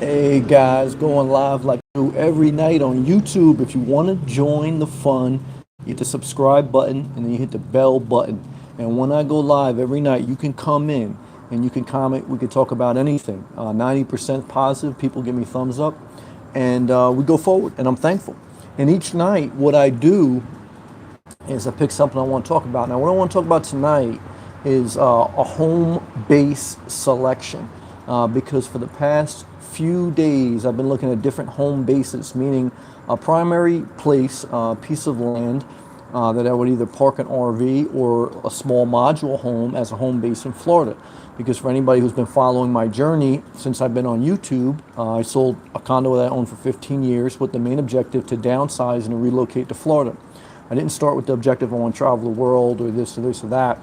Hey guys, going live like I do every night on YouTube. If you want to join the fun, you hit the subscribe button and then you hit the bell button. And when I go live every night, you can come in and you can comment. We can talk about anything. 90% positive, people give me thumbs up, and we go forward. And I'm thankful. And each night, what I do is I pick something I want to talk about. Now, what I want to talk about tonight is a home base selection. Because for the past few days, I've been looking at different home bases, meaning a primary place, piece of land that I would either park an RV or a small module home as a home base in Florida. Because for anybody who's been following my journey since I've been on YouTube, I sold a condo that I owned for 15 years with the main objective to downsize and relocate to Florida. I didn't start with the objective I want to travel the world or this or that.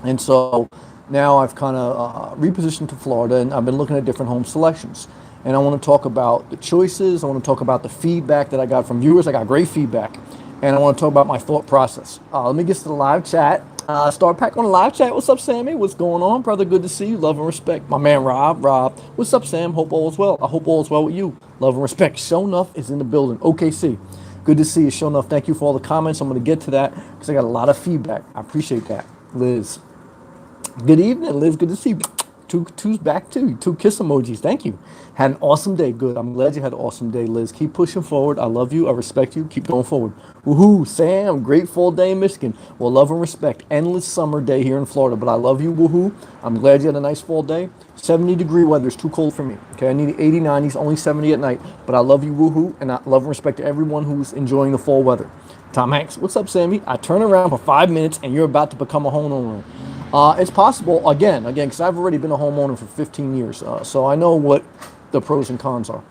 And so now I've kind of repositioned to Florida, and I've been looking at different home selections. And I want to talk about the choices. I want to talk about the feedback that I got from viewers. I got great feedback. And I want to talk about my thought process. Let me get to the live chat. Start pack on the live chat. What's up, Sammy? What's going on, brother? Good to see you. Love and respect. My man, Rob. Rob. What's up, Sam? Hope all is well. I hope all is well with you. Love and respect. Show enough is in the building. OKC. Good to see you. Show enough. Thank you for all the comments. I'm going to get to that because I got a lot of feedback. I appreciate that. Liz. Good evening, Liz. Good to see you. Two's back too. Two kiss emojis. Thank you. Had an awesome day. Good. I'm glad you had an awesome day, Liz. Keep pushing forward. I love you. I respect you. Keep going forward. Woohoo, Sam. Great fall day in Michigan. Well, love and respect. Endless summer day here in Florida, but I love you. Woohoo. I'm glad you had a nice fall day. 70-degree weather is too cold for me. Okay, I need 80, 90s, only 70 at night. But I love you. Woohoo. And I love and respect to everyone who's enjoying the fall weather. Tom Hanks. What's up, Sammy? I turn around for 5 minutes and you're about to become a homeowner. It's possible, again, because I've already been a homeowner for 15 years, so I know what the pros and cons are.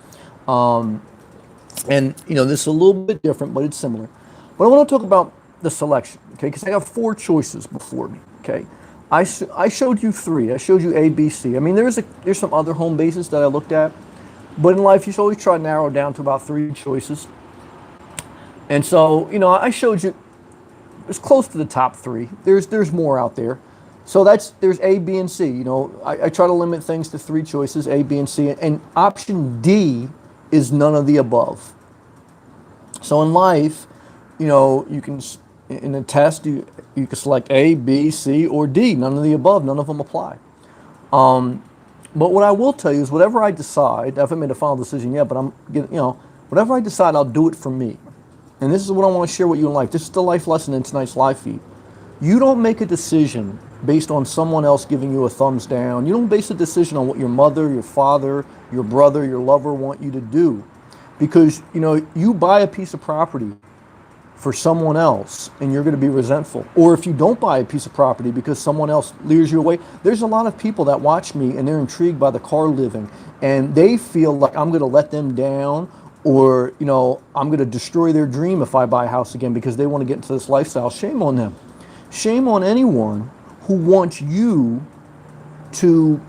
And, this is a little bit different, but it's similar. But I want to talk about the selection, okay, because I have four choices before me, okay. I showed you three. I showed you A, B, C. I mean, there's some other home bases that I looked at, but in life, you should always try to narrow down to about three choices. And so, I showed you, it's close to the top three. There's more out there. So there's A, B, and C. I try to limit things to three choices, A, B, and C. And option D is none of the above. So in life, you can, in a test, you can select A, B, C, or D. None of the above. None of them apply. But what I will tell you is whatever I decide, I haven't made a final decision yet, but whatever I decide, I'll do it for me. And this is what I want to share with you in life. This is the life lesson in tonight's live feed. You don't make a decision based on someone else giving you a thumbs down. You don't base a decision on what your mother, your father, your brother, your lover want you to do. Because, you buy a piece of property for someone else and you're going to be resentful. Or if you don't buy a piece of property because someone else lures you away, there's a lot of people that watch me and they're intrigued by the car living and they feel like I'm going to let them down, or, I'm going to destroy their dream if I buy a house again because they want to get into this lifestyle. Shame on them. Shame on anyone who wants you to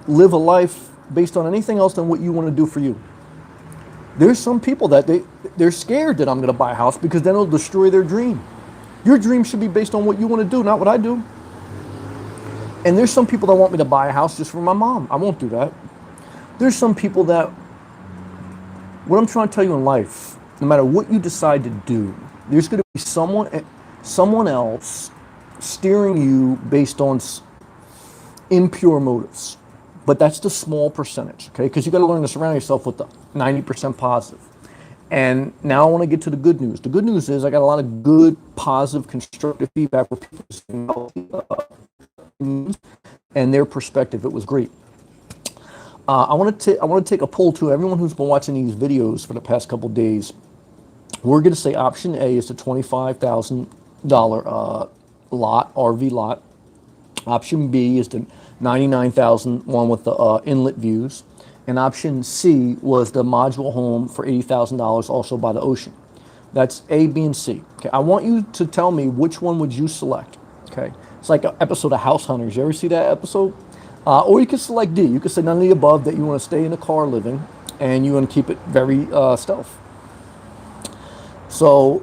live a life based on anything else than what you want to do for you. There's some people that they're scared that I'm going to buy a house because then it'll destroy their dream. Your dream should be based on what you want to do, not what I do. And there's some people that want me to buy a house just for my mom. I won't do that. There's some people that, what I'm trying to tell you in life, no matter what you decide to do, there's going to be someone else steering you based on impure motives. But that's the small percentage, okay? Because you got to learn to surround yourself with the 90% positive. And now I want to get to the good news. The good news is I got a lot of good, positive, constructive feedback where people saying and their perspective. It was great. I want to take a poll to everyone who's been watching these videos for the past couple days. We're going to say option A is the $25,000 lot, RV lot. Option B is the $99,000 one with the inlet views. And option C was the module home for $80,000 also by the ocean. That's A, B, and C. Okay, I want you to tell me which one would you select. Okay, it's like an episode of House Hunters. You ever see that episode? Or you could select D. You could say none of the above, that you want to stay in the car living and you want to keep it very stealth. So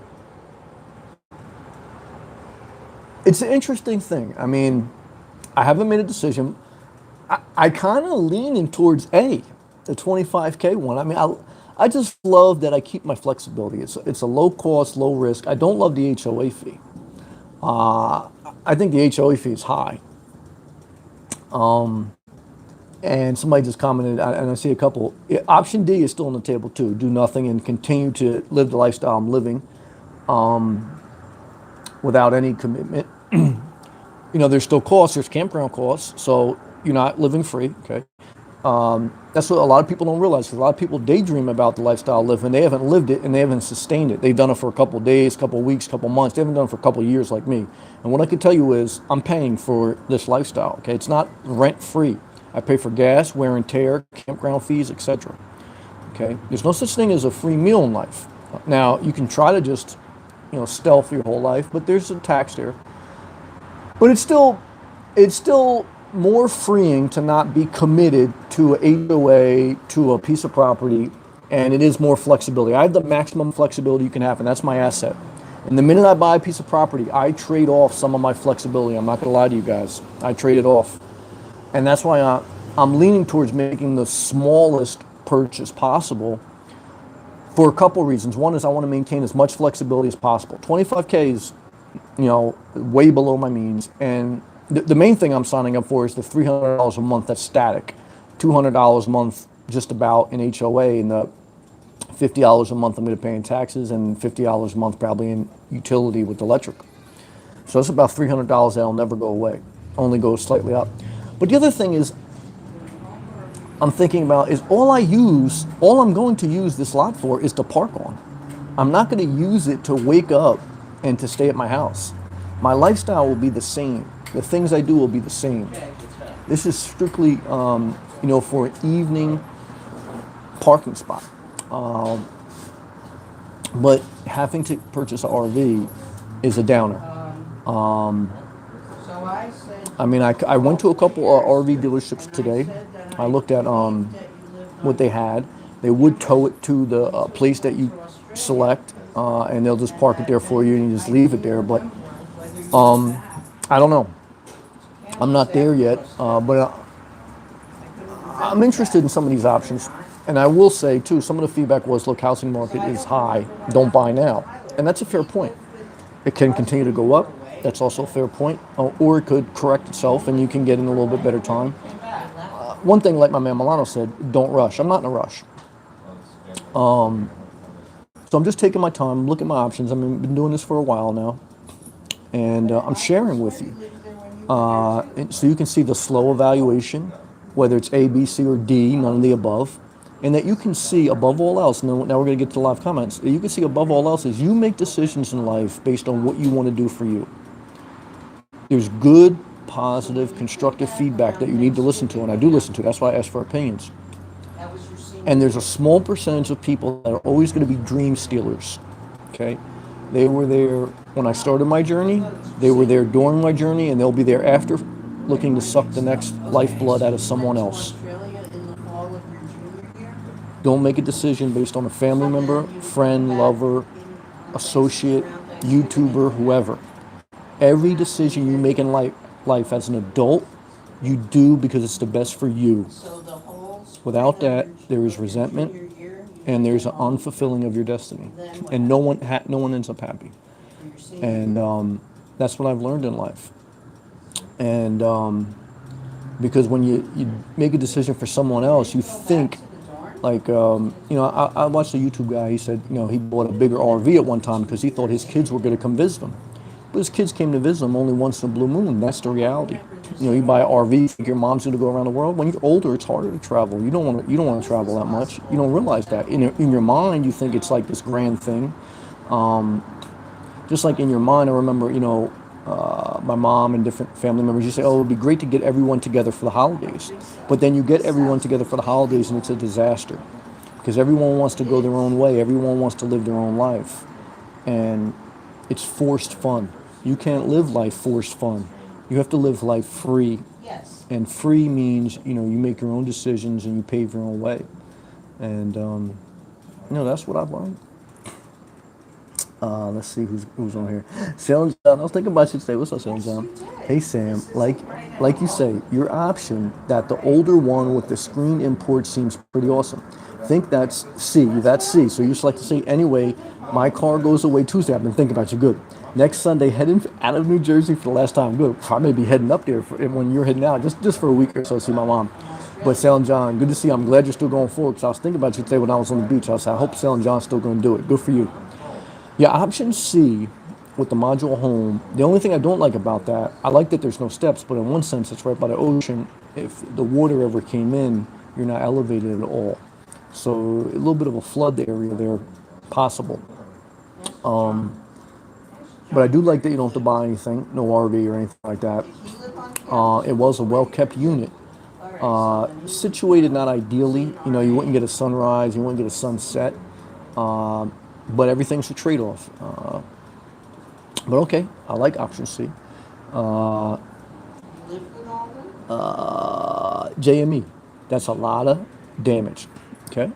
it's an interesting thing. I mean, I haven't made a decision. I kind of leaning towards A. the 25K one. I mean, I just love that I keep my flexibility. It's a low cost, low risk. I don't love the HOA fee. I think the HOA fee is high. And somebody just commented, and I see a couple. Option D is still on the table too. Do nothing and continue to live the lifestyle I'm living without any commitment. There's still costs. There's campground costs, so you're not living free. Okay, that's what a lot of people don't realize. 'Cause a lot of people daydream about the lifestyle living. They haven't lived it and they haven't sustained it. They've done it for a couple of days, couple of weeks, couple of months. They haven't done it for a couple of years like me. And what I can tell you is, I'm paying for this lifestyle. Okay, it's not rent free. I pay for gas, wear and tear, campground fees, etc. Okay, there's no such thing as a free meal in life. Now you can try to just, stealth your whole life, but there's a tax there. But it's still more freeing to not be committed to a HOA, to a piece of property, and it is more flexibility. I have the maximum flexibility you can have, and that's my asset. And the minute I buy a piece of property, I trade off some of my flexibility. I'm not going to lie to you guys. I trade it off. And that's why I'm leaning towards making the smallest purchase possible for a couple of reasons. One is I want to maintain as much flexibility as possible. 25K is, way below my means. And the main thing I'm signing up for is the $300 a month that's static. $200 a month just about in HOA, and the $50 a month I'm going to pay in taxes, and $50 a month probably in utility with electric. So it's about $300 that'll never go away, only goes slightly up. But the other thing is, I'm thinking about is all I'm going to use this lot for is to park on. I'm not going to use it to wake up and to stay at my house. My lifestyle will be the same. The things I do will be the same. This is strictly, for an evening parking spot. But having to purchase an RV is a downer. I mean, I went to a couple of RV dealerships today. I looked at what they had. They would tow it to the place that you select, and they'll just park it there for you and you just leave it there. But I don't know. I'm not there yet, but I'm interested in some of these options. And I will say, too, some of the feedback was, look, housing market is high. Don't buy now. And that's a fair point. It can continue to go up. That's also a fair point. Or it could correct itself and you can get in a little bit better time. One thing, like my man Milano said, don't rush. I'm not in a rush. So I'm just taking my time, looking at my options. I've been doing this for a while now. And I'm sharing with you. So you can see the slow evaluation, whether it's A, B, C, or D, none of the above. And that you can see above all else, now we're going to get to live comments, you can see above all else is you make decisions in life based on what you want to do for you. There's good, positive, constructive feedback that you need to listen to, and I do listen to. That's why I ask for opinions. And there's a small percentage of people that are always going to be dream stealers, okay? They were there when I started my journey, they were there during my journey, and they'll be there after, looking to suck the next lifeblood out of someone else. Don't make a decision based on a family member, friend, lover, associate, YouTuber, whoever. Every decision you make in life as an adult, you do because it's the best for you. Without that, there is resentment and there's an unfulfilling of your destiny. And no one ends up happy. And that's what I've learned in life. And because when you make a decision for someone else, you think, like, I watched a YouTube guy, he said, he bought a bigger RV at one time because he thought his kids were going to come visit him. But his kids came to visit him only once in a blue moon. That's the reality. You buy an RV, you think your mom's going to go around the world. When you're older, it's harder to travel. You don't want to travel that much. You don't realize that. In your mind, you think it's like this grand thing. Just like in your mind, I remember, my mom and different family members, you say, oh, it would be great to get everyone together for the holidays. But then you get everyone together for the holidays and it's a disaster. Because everyone wants to go their own way. Everyone wants to live their own life. And it's forced fun. You can't live life forced fun. You have to live life free. Yes. And free means, you make your own decisions and you pave your own way. And, that's what I've learned. Let's see who's on here. Salem John, I was thinking about you today. What's up, Salem John? Hey, Sam. like you say, your option that the older one with the screen import seems pretty awesome. Think that's C. That's C. So you just like to say, anyway, my car goes away Tuesday. I've been thinking about you. Good. Next Sunday, heading out of New Jersey for the last time. Good. I may be heading up there when you're heading out, just for a week or so, see my mom. But Sal and John, good to see you. I'm glad you're still going forward because I was thinking about you today when I was on the beach. I said, I hope Sal and John's still going to do it. Good for you. Yeah, option C with the module home. The only thing I don't like about that, I like that there's no steps, but in one sense, it's right by the ocean. If the water ever came in, you're not elevated at all. So a little bit of a flood area there, possible. But I do like that you don't have to buy anything, no RV or anything like that. It was a well-kept unit. Situated not ideally, you wouldn't get a sunrise, you wouldn't get a sunset, but everything's a trade-off. But okay, I like option C. JME, that's a lot of damage. Okay.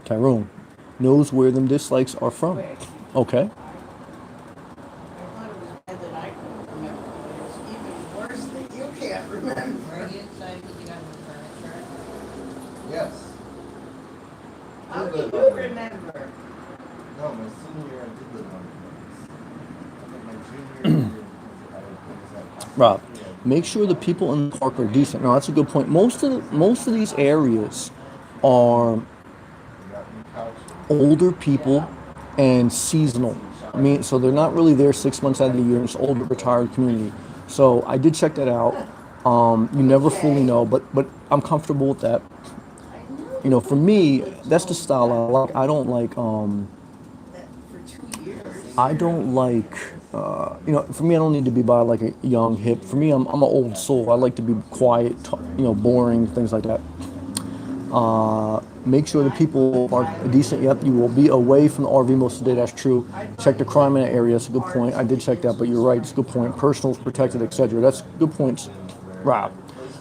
Tyrone knows where them dislikes are from. Okay. Yes. How do you remember? No, my senior year I did live on campus. I think my junior year Rob, make sure the people in the park are decent. No, that's a good point. Most of these areas are older people and seasonal. I mean, so they're not really there 6 months out of the year. It's an older retired community. So I did check that out. You never fully know, but I'm comfortable with that. For me, that's the style I like. For me, I don't need to be by like a young hip. For me, I'm an old soul. I like to be quiet, boring, things like that. Make sure the people are decent. Yep, you will be away from the RV most of the day. That's true. Check the crime in that area. That's a good point. I did check that, but you're right. It's a good point. Personals protected, etc. That's good points, Rob.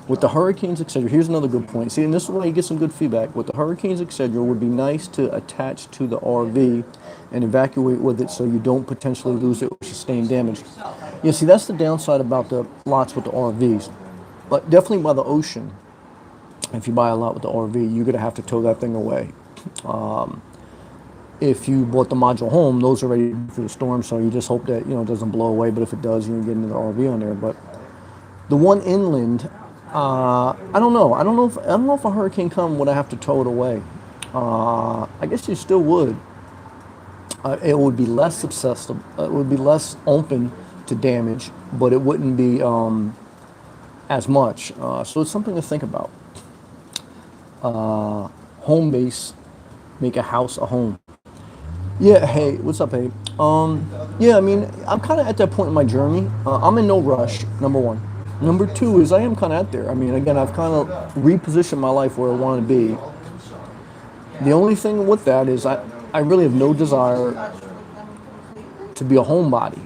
With the hurricanes, etc. Here's another good point. See, and this is where you get some good feedback. With the hurricanes, etc., would be nice to attach to the RV and evacuate with it so you don't potentially lose it or sustain damage. Yeah, see, that's the downside about the lots with the RVs. But definitely by the ocean, if you buy a lot with the RV, you're going to have to tow that thing away. If you bought the module home, those are ready for the storm, so you just hope that it doesn't blow away. But if it does, you can get into the RV on there. But the one inland, I don't know. I don't know if a hurricane come, would I have to tow it away? I guess you still would. It would be less susceptible. It would be less open to damage, but it wouldn't be as much. So it's something to think about. Home base, make a house a home. Yeah, hey, what's up, hey? Yeah, I mean, I'm kind of at that point in my journey. I'm in no rush, number one. Number two is I am kind of out there. I mean, again, I've kind of repositioned my life where I want to be. The only thing with that is I really have no desire to be a homebody.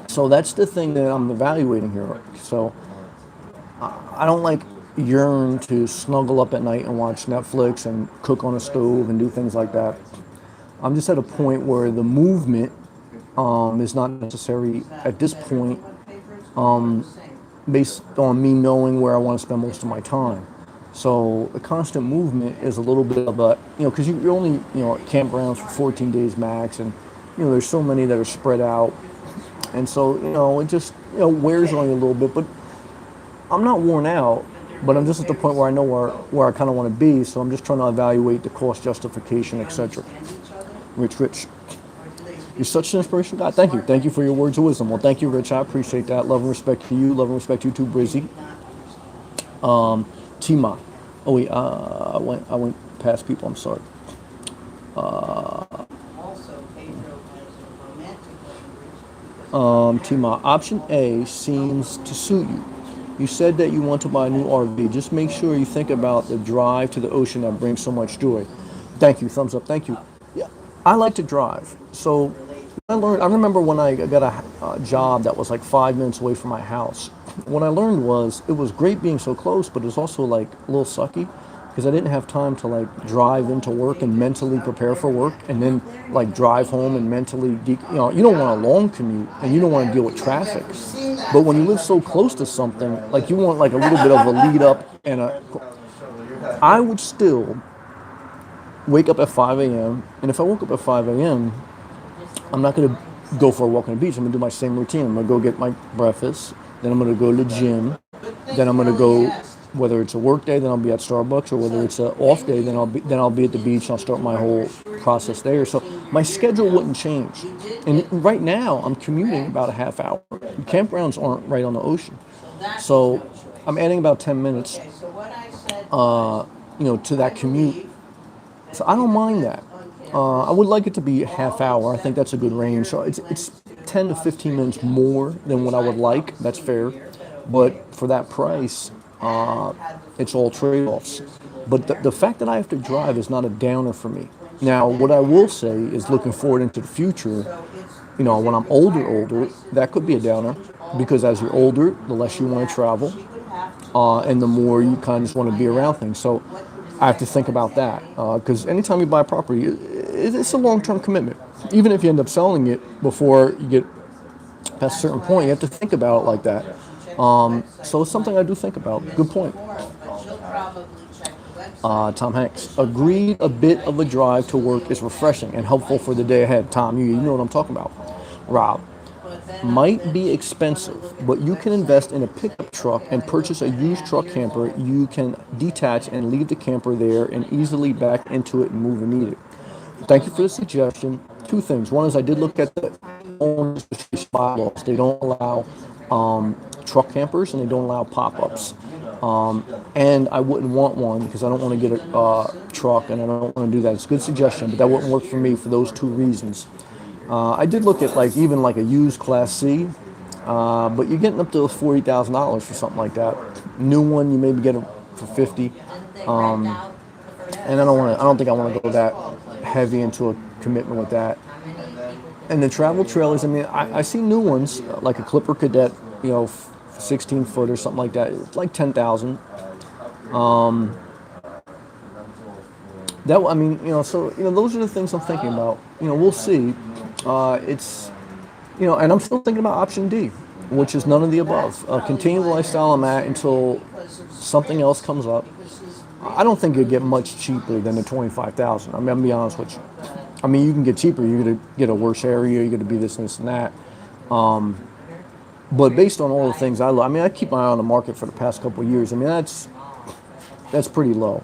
So that's the thing that I'm evaluating here. So I don't yearn to snuggle up at night and watch Netflix and cook on a stove and do things like that. I'm just at a point where the movement is not necessary at this point, based on me knowing where I want to spend most of my time. So the constant movement is a little bit of a, because you're only, at campgrounds for 14 days max, and, there's so many that are spread out. And so, it just, wears on you a little bit. But I'm not worn out, but I'm just at the point where I know where I kind of want to be. So I'm just trying to evaluate the cost justification, etc. Rich. You're such an inspirational guy. Thank you. Thank you for your words of wisdom. Well, thank you, Rich. I appreciate that. Love and respect to you. Love and respect to you too, Brizzy. Tima. Oh wait, I went past people. I'm sorry. Tima. Option A seems to suit you. You said that you want to buy a new RV. Just make sure you think about the drive to the ocean that brings so much joy. Thank you. Thumbs up. Thank you. Yeah, I like to drive. So I remember when I got a job that was like 5 minutes away from my house. What I learned was it was great being so close, but it was also like a little sucky because I didn't have time to like drive into work and mentally prepare for work, and then like drive home and mentally, you don't want a long commute and you don't want to deal with traffic. But when you live so close to something, like you want like a little bit of a lead up and a. I would still wake up at 5 a.m. and if I woke up at 5 a.m., I'm not gonna go for a walk on the beach. I'm gonna do my same routine. I'm gonna go get my breakfast, then I'm gonna go to the gym, then I'm gonna go. Whether it's a work day, then I'll be at Starbucks, or whether it's an off day, then I'll be at the beach and I'll start my whole process there. So my schedule wouldn't change. And right now I'm commuting about a half hour. Campgrounds aren't right on the ocean, so I'm adding about 10 minutes, to that commute. So I don't mind that. I would like it to be a half hour. I think that's a good range. So it's 10 to 15 minutes more than what I would like. That's fair. But for that price, it's all trade-offs. But the fact that I have to drive is not a downer for me. Now, what I will say is looking forward into the future, when I'm older, that could be a downer because as you're older, the less you want to travel, and the more you kind of just want to be around things. So I have to think about that because anytime you buy a property, it's a long-term commitment. Even if you end up selling it before you get past a certain point, you have to think about it like that. So it's something I do think about. Good point. Tom Hanks. Agreed, a bit of a drive to work is refreshing and helpful for the day ahead. Tom, you know what I'm talking about. Rob. Might be expensive, but you can invest in a pickup truck and purchase a used truck camper. You can detach and leave the camper there and easily back into it and move when needed. Thank you for the suggestion. Two things. One is I did look at the owners bylaws. They don't allow truck campers and they don't allow pop-ups. And I wouldn't want one because I don't want to get a truck and I don't want to do that. It's a good suggestion, but that wouldn't work for me for those two reasons. I did look at even a used Class C, but you're getting up to $40,000 for something like that. New one, you maybe get it for 50. And I don't think I want to go that heavy into a commitment with that. And the travel trailers, I see new ones like a Clipper Cadet, 16 foot or something like that. It's like 10,000. Those are the things I'm thinking about. We'll see. And I'm still thinking about option D, which is none of the above. Continue the lifestyle I'm at until something else comes up. I don't think it'd get much cheaper than the 25,000. I'm gonna be honest with you. You can get cheaper. You're gonna get a worse area. You're gonna be this and this and that. But based on all the things I keep my eye on the market for the past couple of years. That's pretty low.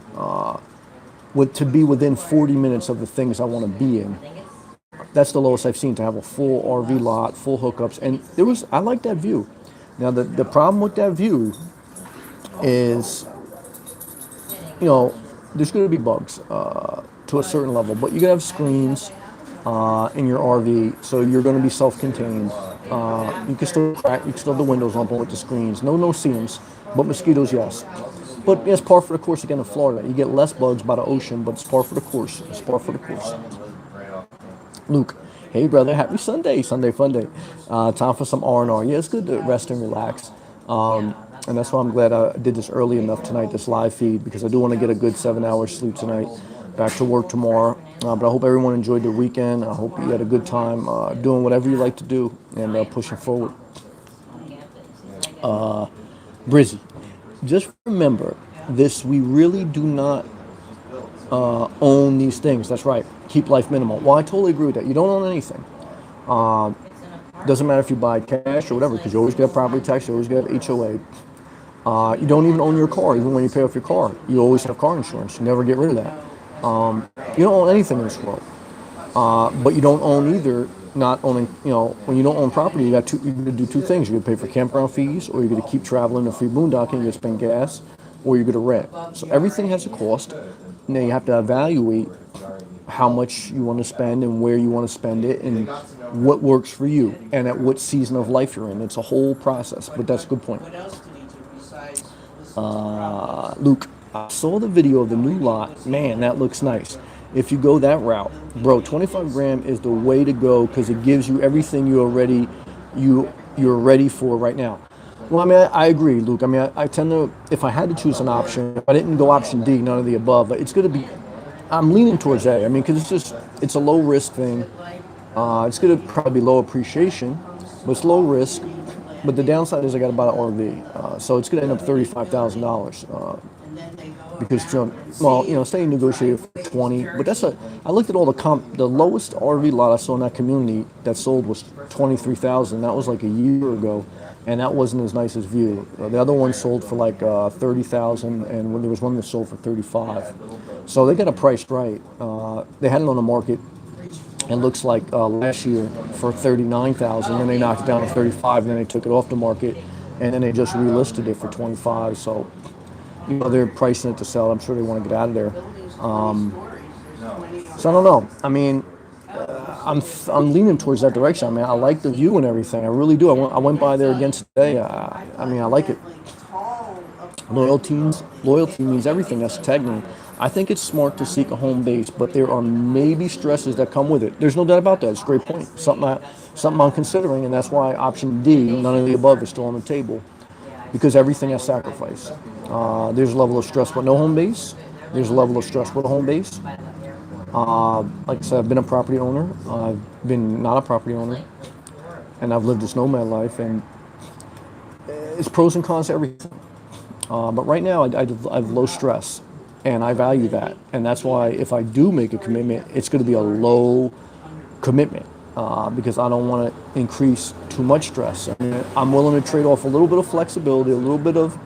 To be within 40 minutes of the things I want to be in. That's the lowest I've seen, to have a full RV lot, full hookups, and I like that view. Now the problem with that view is, there's going to be bugs to a certain level, but you're going to have screens in your RV, so you're going to be self-contained. You can still have the windows open with the screens. No seams, but mosquitoes, yes. But it's par for the course again in Florida. You get less bugs by the ocean, but it's par for the course. It's par for the course. Luke, hey brother, happy Sunday fun day. Time for some R&R. Yeah, it's good to rest and relax. And that's why I'm glad I did this early enough tonight, this live feed, because I do want to get a good 7 hours sleep tonight. Back to work tomorrow. But I hope everyone enjoyed the weekend. I hope you had a good time doing whatever you like to do and pushing forward. Brizzy, just remember this, we really do not own these things. That's right. Keep life minimal. Well, I totally agree with that. You don't own anything. Doesn't matter if you buy cash or whatever, because you always get property tax, you always get HOA. You don't even own your car, even when you pay off your car. You always have car insurance. You never get rid of that. You don't own anything in this world. But you don't own either, not owning, when you don't own property, you're going to do two things. You're going to pay for campground fees, or you're going to keep traveling to free boondocking, you're going to spend gas, or you're going to rent. So everything has a cost. Now you have to evaluate how much you want to spend and where you want to spend it and what works for you and at what season of life you're in. It's a whole process, but that's a good point. Luke, I saw the video of the new lot. Man, that looks nice. If you go that route, bro, 25 grand is the way to go because it gives you everything you're ready for right now. Well, I mean, I agree, Luke. I mean, I tend to, if I had to choose an option, if I didn't go option D, none of the above, it's going to be, I'm leaning towards A. I mean, because it's a low risk thing. It's going to probably be low appreciation, but it's low risk. But the downside is I got to buy an RV. So it's going to end up $35,000. Because, well, say you negotiated for 20, but I looked at all the lowest RV lot I saw in that community that sold was 23,000. That was like a year ago, and that wasn't as nice as View. The other one sold for like 30,000, and when there was one that sold for 35. So they got a price right. They had it on the market. It looks like last year for 39,000, then they knocked it down to 35, and then they took it off the market, and then they just relisted it for 25. So they're pricing it to sell. I'm sure they want to get out of there. So I don't know. I mean, I'm leaning towards that direction. I mean, I like the view and everything. I really do. I went by there again today. I mean, I like it. Loyalty means everything. That's tagging. I think it's smart to seek a home base, but there are maybe stresses that come with it. There's no doubt about that. It's a great point. Something I'm considering, and that's why option D, none of the above, is still on the table, because everything has sacrifice. There's a level of stress with no home base. There's a level of stress with a home base. Like I said, I've been a property owner. I've been not a property owner, and I've lived this nomad life, and it's pros and cons to everything. But right now, I have low stress, and I value that, and that's why if I do make a commitment, it's going to be a low commitment because I don't want to increase too much stress. I mean, I'm willing to trade off a little bit of flexibility, a little bit of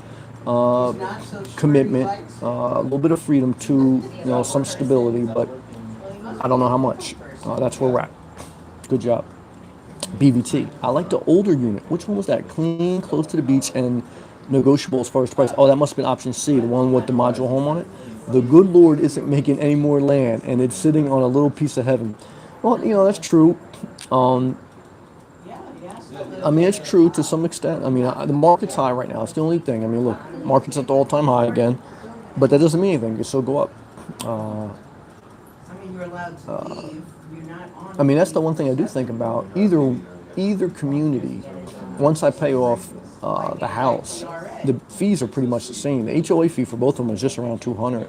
commitment, a little bit of freedom to some stability, but I don't know how much. That's where we're at. Good job. BVT. I like the older unit. Which one was that? Clean, close to the beach, and negotiable as far as price. Oh, that must have been option C, the one with the module home on it. The good Lord isn't making any more land, and it's sitting on a little piece of heaven. Well, that's true. I mean, it's true to some extent. I mean, the market's high right now. It's the only thing. I mean, look, market's at the all-time high again, but that doesn't mean anything. It still go up. I mean, that's the one thing I do think about. Either community, once I pay off the house, the fees are pretty much the same. The HOA fee for both of them is just around 200.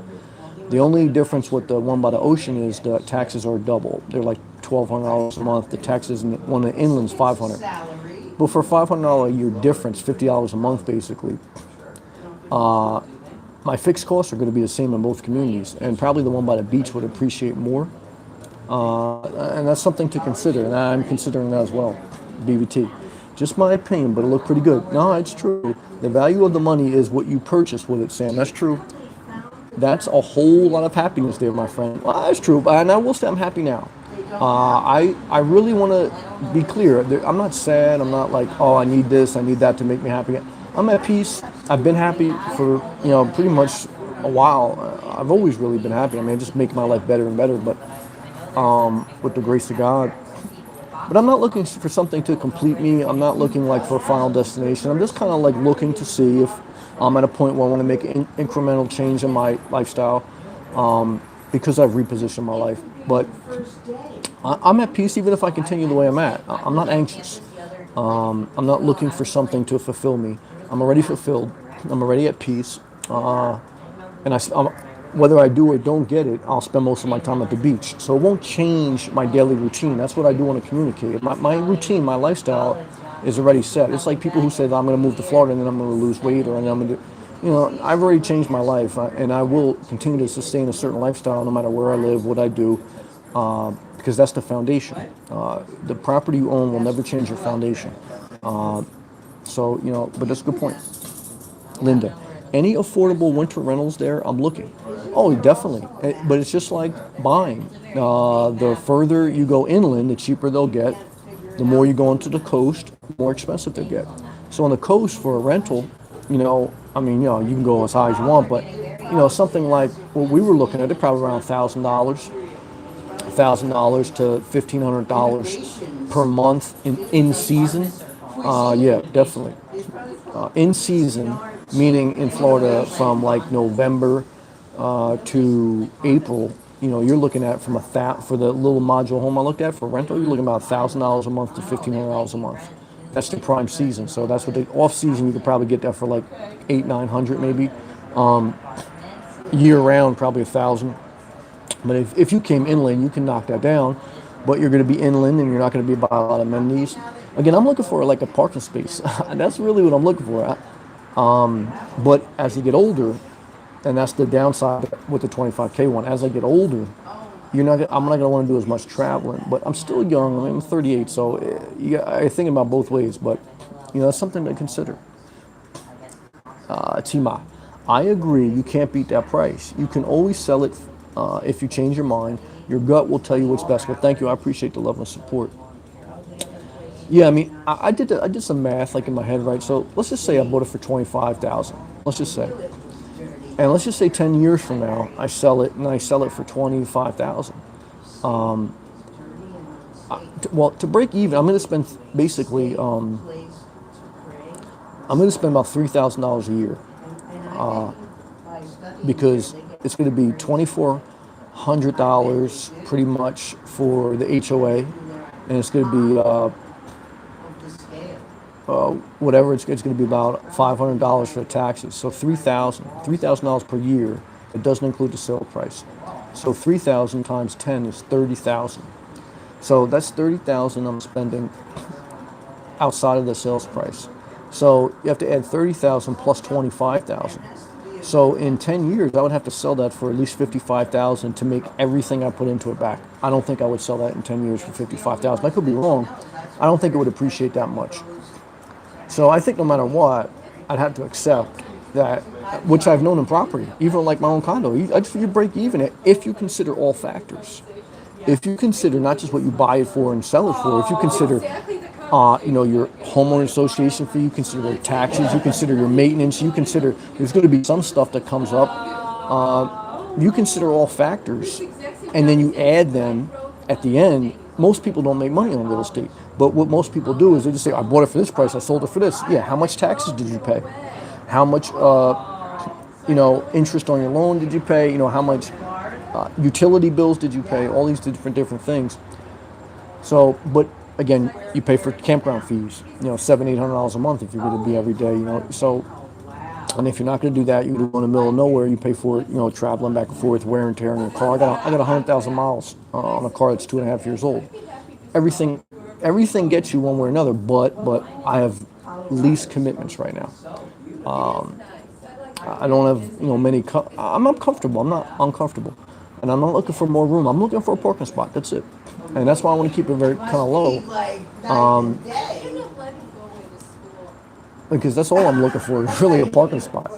The only difference with the one by the ocean is the taxes are double. They're like $1,200 a month. The taxes in one of the inland's $500. But for $500 a year difference, $50 a month basically, my fixed costs are going to be the same in both communities, and probably the one by the beach would appreciate more. And that's something to consider, and I'm considering that as well. BVT. Just my opinion, but it looked pretty good. No, it's true. The value of the money is what you purchase with it, Sam. That's true. That's a whole lot of happiness there, my friend. Well, that's true, and I will say I'm happy now. I really want to be clear. I'm not sad. I'm not like, oh, I need this, I need that to make me happy. I'm at peace. I've been happy for pretty much a while. I've always really been happy. I mean, I just make my life better and better, but with the grace of God. But I'm not looking for something to complete me. I'm not looking like for a final destination. I'm just kind of like looking to see if I'm at a point where I want to make an incremental change in my lifestyle because I've repositioned my life. But I'm at peace even if I continue the way I'm at. I'm not anxious. I'm not looking for something to fulfill me. I'm already fulfilled. I'm already at peace. And whether I do or don't get it, I'll spend most of my time at the beach. So it won't change my daily routine. That's what I do want to communicate. My routine, my lifestyle is already set. It's like people who say that I'm going to move to Florida and then I'm going to lose weight or I'm going to do, I've already changed my life and I will continue to sustain a certain lifestyle no matter where I live, what I do, because that's the foundation. The property you own will never change your foundation. But that's a good point. Linda, any affordable winter rentals there? I'm looking. Oh, definitely. But it's just like buying. The further you go inland, the cheaper they'll get. The more you go into the coast, the more expensive they'll get. So on the coast for a rental, you can go as high as you want, but something like what we were looking at, it probably around $1,000 to $1,500 per month in season. Yeah, definitely. In season, meaning in Florida from like November to April, you're looking at for the little module home I looked at for rental, you're looking about $1,000 a month to $1,500 a month. That's the prime season. So that's what the off season you could probably get that for like 800-900 maybe. Year round probably 1,000. But if you came inland, you can knock that down. But you're going to be inland and you're not going to be by a lot of amenities. Again, I'm looking for like a parking space. That's really what I'm looking for. But as you get older, and that's the downside with the 25K one. As I get older, I'm not gonna want to do as much traveling. But I'm still young. I'm 38, so I think about both ways. But that's something to consider. Tima, I agree. You can't beat that price. You can always sell it if you change your mind. Your gut will tell you what's best. Well, thank you. I appreciate the love and support. Yeah, I mean, I did some math like in my head, right? So let's just say I bought it for 25,000. Let's just say. And let's just say 10 years from now, I sell it and I sell it for 25,000. Well, to break even, I'm going to spend basically, I'm going to spend about $3,000 a year because it's going to be $2,400 pretty much for the HOA, and it's going to be whatever it's going to be about $500 for the taxes. So $3,000 per year. It doesn't include the sale price. So 3,000 times 10 is 30,000. So that's 30,000 I'm spending outside of the sales price. So you have to add 30,000 plus 25,000. So in 10 years, I would have to sell that for at least 55,000 to make everything I put into it back. I don't think I would sell that in 10 years for 55,000. I could be wrong. I don't think it would appreciate that much. So I think no matter what, I'd have to accept that, which I've known in property, even like my own condo. You break even if you consider all factors. If you consider not just what you buy it for and sell it for, if you consider, your homeowner association fee, you consider your taxes, you consider your maintenance, you consider there's going to be some stuff that comes up. You consider all factors, and then you add them at the end. Most people don't make money on real estate. But what most people do is they just say, I bought it for this price, I sold it for this. Yeah, how much taxes did you pay? How much, interest on your loan did you pay? How much utility bills did you pay? All these different things. So, but again, you pay for campground fees, $700-800 a month if you're going to be every day, So, and if you're not going to do that, you're going to go in the middle of nowhere. You pay for it, traveling back and forth, wear and tear on your car. I got 100,000 miles on a car that's 2.5 years old. Everything gets you one way or another, but I have least commitments right now. I don't have many. I'm not comfortable. I'm not uncomfortable, and I'm not looking for more room. I'm looking for a parking spot. That's it, and that's why I want to keep it very kind of low. Because that's all I'm looking for is really a parking spot.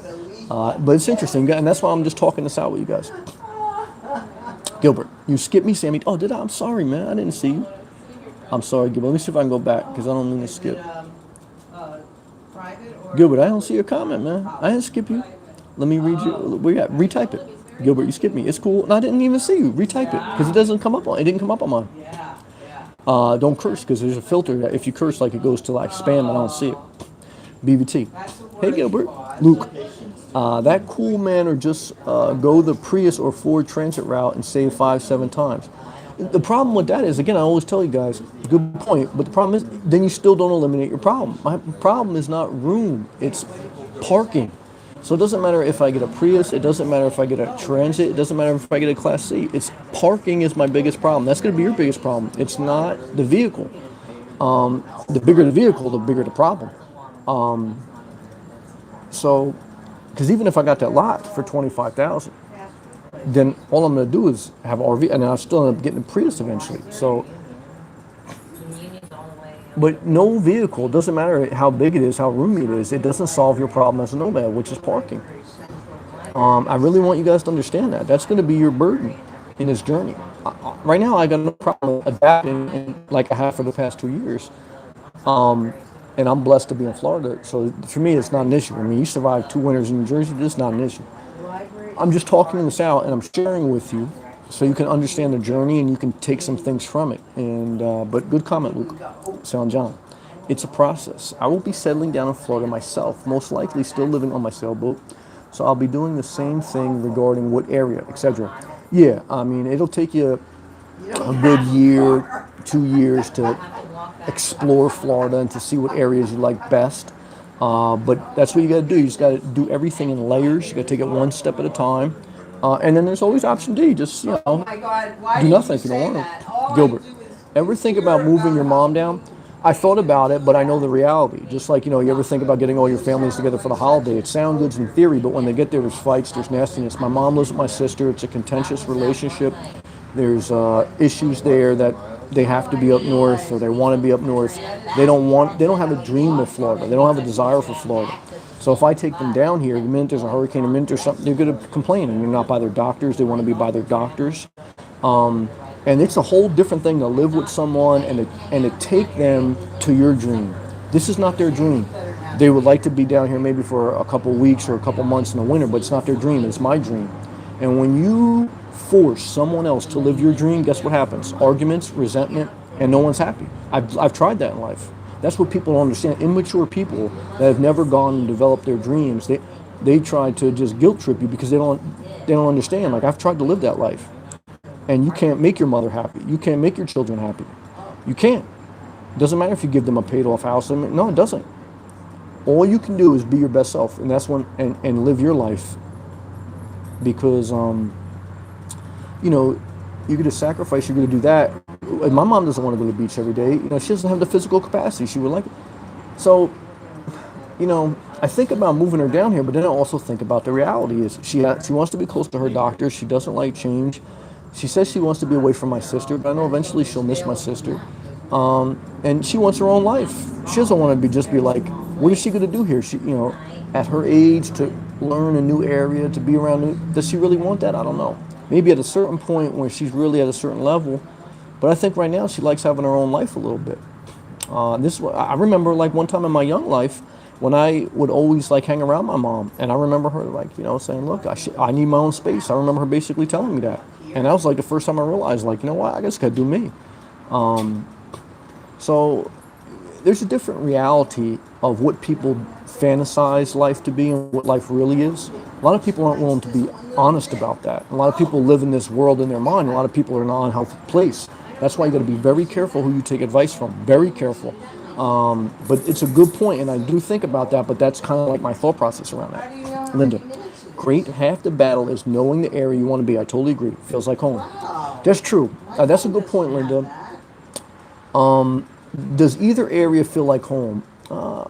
But it's interesting, and that's why I'm just talking this out with you guys. Gilbert, you skipped me, Sammy. Oh, did I? I'm sorry, man. I didn't see you. I'm sorry, Gilbert. Let me see if I can go back because I don't mean to skip. Gilbert, I don't see your comment, man. I didn't skip you. Let me read you. Where you at? Retype it. Gilbert, you skipped me. It's cool. And I didn't even see you. Retype it because it doesn't come up on. It didn't come up on mine. Don't curse because there's a filter that if you curse, like it goes to like spam. I don't see it. BBT. Hey, Gilbert. Luke. That cool man or just go the Prius or Ford Transit route and save 5-7 times. The problem with that is, again, I always tell you guys, good point, but the problem is, then you still don't eliminate your problem. My problem is not room, it's parking. So it doesn't matter if I get a Prius, it doesn't matter if I get a Transit, it doesn't matter if I get a Class C. It's parking is my biggest problem. That's going to be your biggest problem. It's not the vehicle. The bigger the vehicle, the bigger the problem. So, because even if I got that lot for $25,000, then all I'm going to do is have RV, and I'll still end up getting a Prius eventually. So, but no vehicle, doesn't matter how big it is, how roomy it is, it doesn't solve your problem as a nomad, which is parking. I really want you guys to understand that. That's going to be your burden in this journey. Right now, I got no problem adapting like I have for the past 2 years. And I'm blessed to be in Florida. So for me, it's not an issue. I mean, you survived 2 winters in New Jersey, this is not an issue. I'm just talking this out and I'm sharing with you so you can understand the journey and you can take some things from it. And but good comment, Luke. Sound John. It's a process. I will be settling down in Florida myself, most likely still living on my sailboat. So I'll be doing the same thing regarding what area, etc. Yeah, I mean, it'll take you a good year, 2 years to explore Florida and to see what areas you like best. But that's what you got to do. You just got to do everything in layers. You got to take it one step at a time. And then there's always option D. Just, do nothing if you don't want to. Gilbert, ever think about moving your mom down? I thought about it, but I know the reality. Just like, you ever think about getting all your families together for the holiday. It sounds good in theory, but when they get there, there's fights, there's nastiness. My mom lives with my sister. It's a contentious relationship. There's issues there that they have to be up north or they want to be up north. They don't have a dream of Florida. They don't have a desire for Florida. So if I take them down here, the minute there's a hurricane, the minute there's something, they're going to complain. And you're not by their doctors. They want to be by their doctors. And it's a whole different thing to live with someone and to take them to your dream. This is not their dream. They would like to be down here maybe for a couple weeks or a couple months in the winter, but it's not their dream. It's my dream. And when you force someone else to live your dream, guess what happens? Arguments, resentment, and no one's happy. I've tried that in life. That's what people don't understand. Immature people that have never gone and developed their dreams, they try to just guilt trip you because they don't understand. Like, I've tried to live that life. And you can't make your mother happy. You can't make your children happy. You can't. It doesn't matter if you give them a paid off house. No, it doesn't. All you can do is be your best self, and that's and live your life. Because you're going to sacrifice, you're going to do that. And my mom doesn't want to go to the beach every day. She doesn't have the physical capacity. She would like it. So, I think about moving her down here, but then I also think about the reality is she wants to be close to her doctor. She doesn't like change. She says she wants to be away from my sister, but I know eventually she'll miss my sister. And she wants her own life. She doesn't want to just be like, what is she going to do here? She, at her age, to learn a new area, to be around does she really want that? I don't know. Maybe at a certain point where she's really at a certain level, but I think right now she likes having her own life a little bit. I remember like one time in my young life when I would always like hang around my mom, and I remember her like, saying, look, I need my own space. I remember her basically telling me that. And that was like the first time I realized, like, what, I just gotta do me. So there's a different reality of what people fantasize life to be and what life really is. A lot of people aren't willing to be honest about that. A lot of people live in this world in their mind. A lot of people are in an unhealthy place. That's why you got to be very careful who you take advice from. Very careful. But it's a good point, and I do think about that, but that's kind of like my thought process around that. Linda, great. Half the battle is knowing the area you want to be. I totally agree. Feels like home. That's true. That's a good point, Linda. Does either area feel like home? I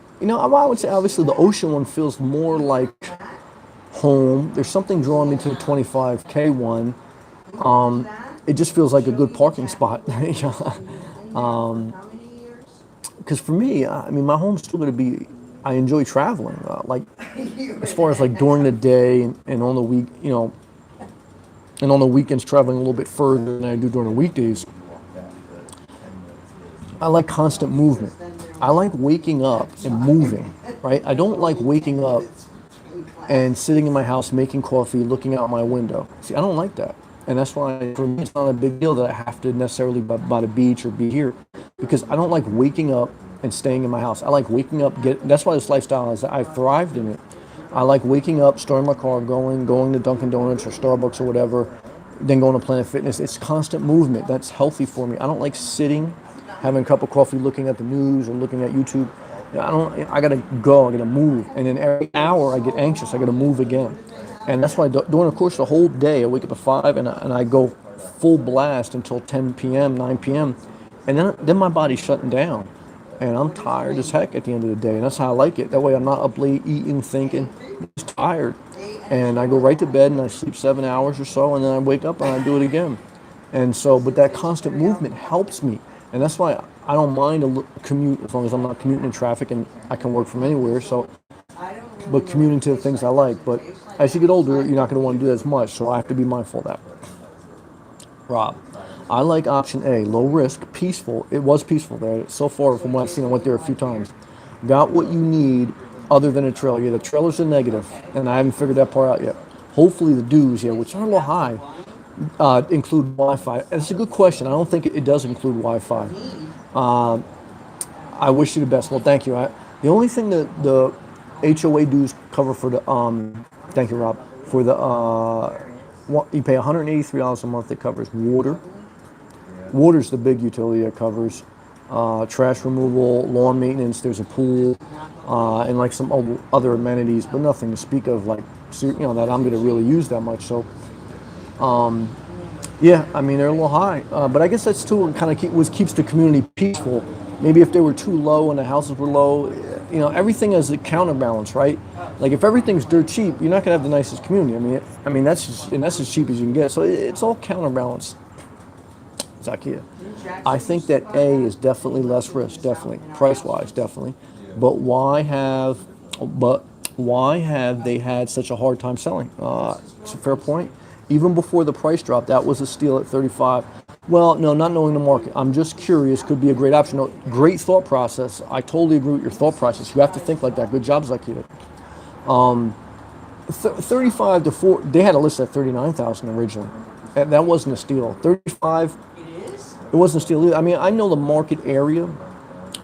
would say obviously the ocean one feels more like home. There's something drawing me to the 25K one. It just feels like a good parking spot. Because for me, my home's still going to be. I enjoy traveling. As far as like during the day and on the week, and on the weekends traveling a little bit further than I do during the weekdays. I like constant movement. I like waking up and moving, right? I don't like waking up and sitting in my house making coffee, looking out my window. See, I don't like that. And that's why, for me, it's not a big deal that I have to necessarily be by the beach or be here, because I don't like waking up and staying in my house. I like waking up, that's why this lifestyle is, I thrived in it. I like waking up, starting my car, going to Dunkin' Donuts or Starbucks or whatever, then going to Planet Fitness. It's constant movement. That's healthy for me. I don't like sitting, having a cup of coffee, looking at the news or looking at YouTube. I gotta go, I gotta move. And then every hour I get anxious, I gotta move again. And that's why during the course of the whole day, I wake up at 5 and I go full blast until 10 p.m., 9 p.m. And then my body's shutting down. And I'm tired as heck at the end of the day. And that's how I like it. That way I'm not up late eating, thinking, I'm just tired. And I go right to bed and I sleep 7 hours or so, and then I wake up and I do it again. And so, but that constant movement helps me. And that's why I don't mind a commute as long as I'm not commuting in traffic and I can work from anywhere. So, but commuting to the things I like. But as you get older, you're not going to want to do that as much. So I have to be mindful of that. Rob, I like option A, low risk, peaceful. It was peaceful there. So far from what I've seen, I went there a few times. Got what you need other than a trailer. Yeah, the trailer's a negative, and I haven't figured that part out yet. Hopefully the dues, which are a little high, include Wi-Fi. It's a good question. I don't think it does include Wi-Fi. I wish you the best. Well, thank you. The only thing that the HOA dues cover for the, thank you, Rob, for the, you pay $183 a month. That covers water. Water's the big utility that covers. trash removal, lawn maintenance. There's a pool, and like some other amenities, but nothing to speak of like that I'm going to really use that much. So yeah, I mean they're a little high, but I guess that's too what kind of keeps the community peaceful. Maybe if they were too low and the houses were low, everything has a counterbalance, right? Like if everything's dirt cheap, you're not gonna have the nicest community. I mean that's as cheap as you can get. So it's all counterbalanced. Zakia. I think that A is definitely less risk, definitely price wise, definitely. But but why have they had such a hard time selling? It's a fair point. Even before the price drop, that was a steal at 35. Well, no, not knowing the market. I'm just curious. Could be a great option. No, great thought process. I totally agree with your thought process. You have to think like that. Good job, Zakia. 35 to 4. They had a list at 39,000 originally. And that wasn't a steal. 35. It wasn't a steal either. I mean, I know the market area.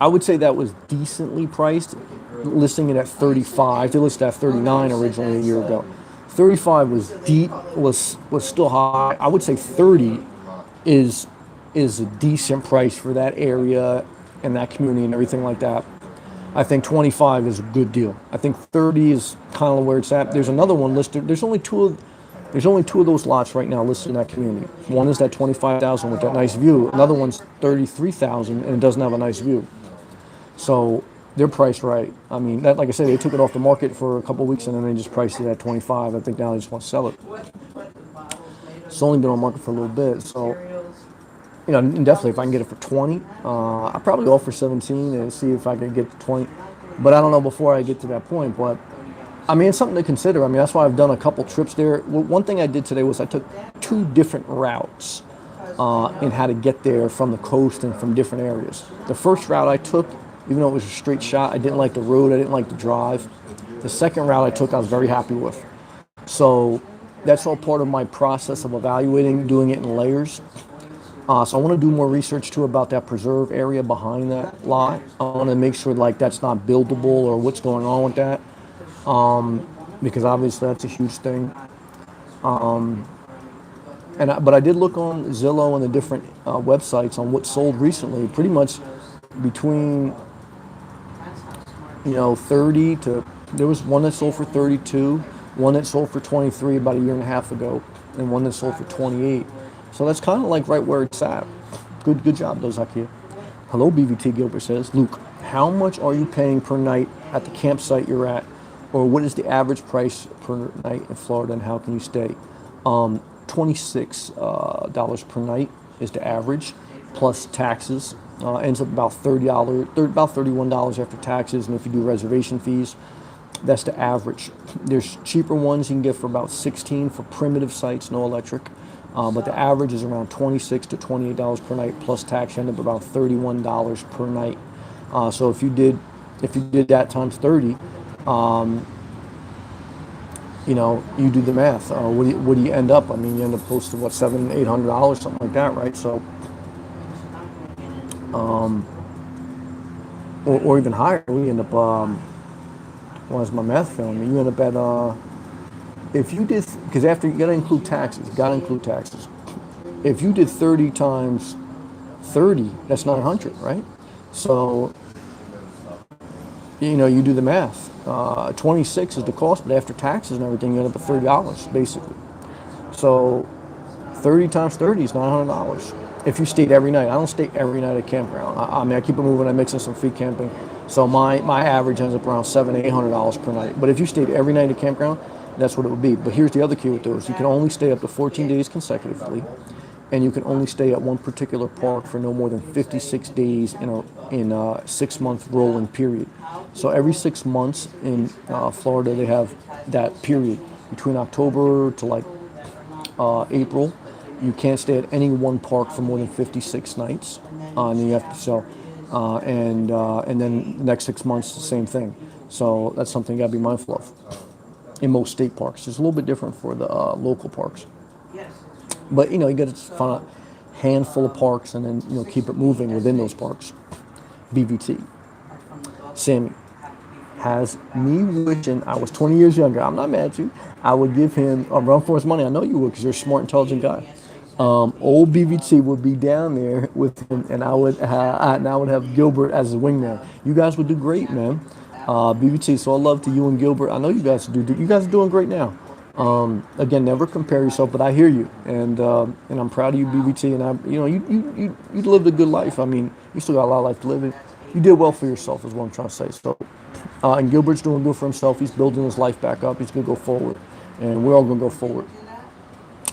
I would say that was decently priced, listing it at 35. They listed at 39 originally a year ago. 35 was deep, was still high. I would say 30 is a decent price for that area and that community and everything like that. I think 25 is a good deal. I think 30 is kind of where it's at. There's another one listed. There's only two of those lots right now listed in that community. One is that 25,000 with that nice view. Another one's 33,000 and it doesn't have a nice view. So they're priced right. I mean, that, like I said, they took it off the market for a couple of weeks and then they just priced it at 25. I think now they just want to sell it. It's only been on the market for a little bit, so and definitely if I can get it for 20, I'll probably offer 17 and see if I can get to 20. But I don't know before I get to that point. But I mean, it's something to consider. I mean, that's why I've done a couple trips there. One thing I did today was I took 2 different routes in how to get there from the coast and from different areas. The first route I took, even though it was a straight shot, I didn't like the road, I didn't like the drive. The second route I took, I was very happy with. So that's all part of my process of evaluating, doing it in layers. So I want to do more research too about that preserve area behind that lot. I want to make sure like that's not buildable or what's going on with that, because obviously that's a huge thing. But I did look on Zillow and the different websites on what sold recently. Pretty much between 30 to, there was one that sold for 32, one that sold for 23 about a year and a half ago, and one that sold for 28. So that's kind of like right where it's at. Good job, though, Zakia. Hello, BVT Gilbert says, Luke, how much are you paying per night at the campsite you're at? Or what is the average price per night in Florida and how can you stay? $26 per night is the average, plus taxes. Ends up about about $31 after taxes, and if you do reservation fees, that's the average. There's cheaper ones you can get for about $16 for primitive sites, no electric. But the average is around $26 to $28 per night plus tax. You end up about $31 per night. So if you did that times 30, you do the math. What do you end up? I mean, you end up close to $700-800, something like that, right? So, or even higher. We end up. Why is my math failing me? You end up at if you did, because after you got to include taxes. If you did 30 times 30, that's 900, right? So, you do the math. 26 is the cost, but after taxes and everything, you end up at $30 basically. So, 30 times 30 is $900. If you stayed every night, I don't stay every night at campground. I mean, I keep it moving. I mix in some free camping, so my average ends up around $700-800 per night. But if you stayed every night at campground, that's what it would be. But here's the other key with those: you can only stay up to 14 days consecutively, and you can only stay at one particular park for no more than 56 days in a 6-month rolling period. So every 6 months in Florida, they have that period between October to like April. You can't stay at any one park for more than 56 nights, and then you have to sell. And then the next 6 months, the same thing. So that's something you got to be mindful of. In most state parks, it's a little bit different for the local parks. But you got to find a handful of parks and then keep it moving within those parks. BVT. Sammy has me wishing I was 20 years younger. I'm not mad at you. I would give him a run for his money. I know you would because you're a smart, intelligent guy. Old BVT would be down there with him, and I would have Gilbert as a wingman. You guys would do great, man. BVT, so all love to you and Gilbert. I know you guys do. You guys are doing great now. Again, never compare yourself, but I hear you, and I'm proud of you, BVT. And you lived a good life. I mean, you still got a lot of life to live. And you did well for yourself, is what I'm trying to say. So, and Gilbert's doing good for himself. He's building his life back up. He's gonna go forward, and we're all gonna go forward.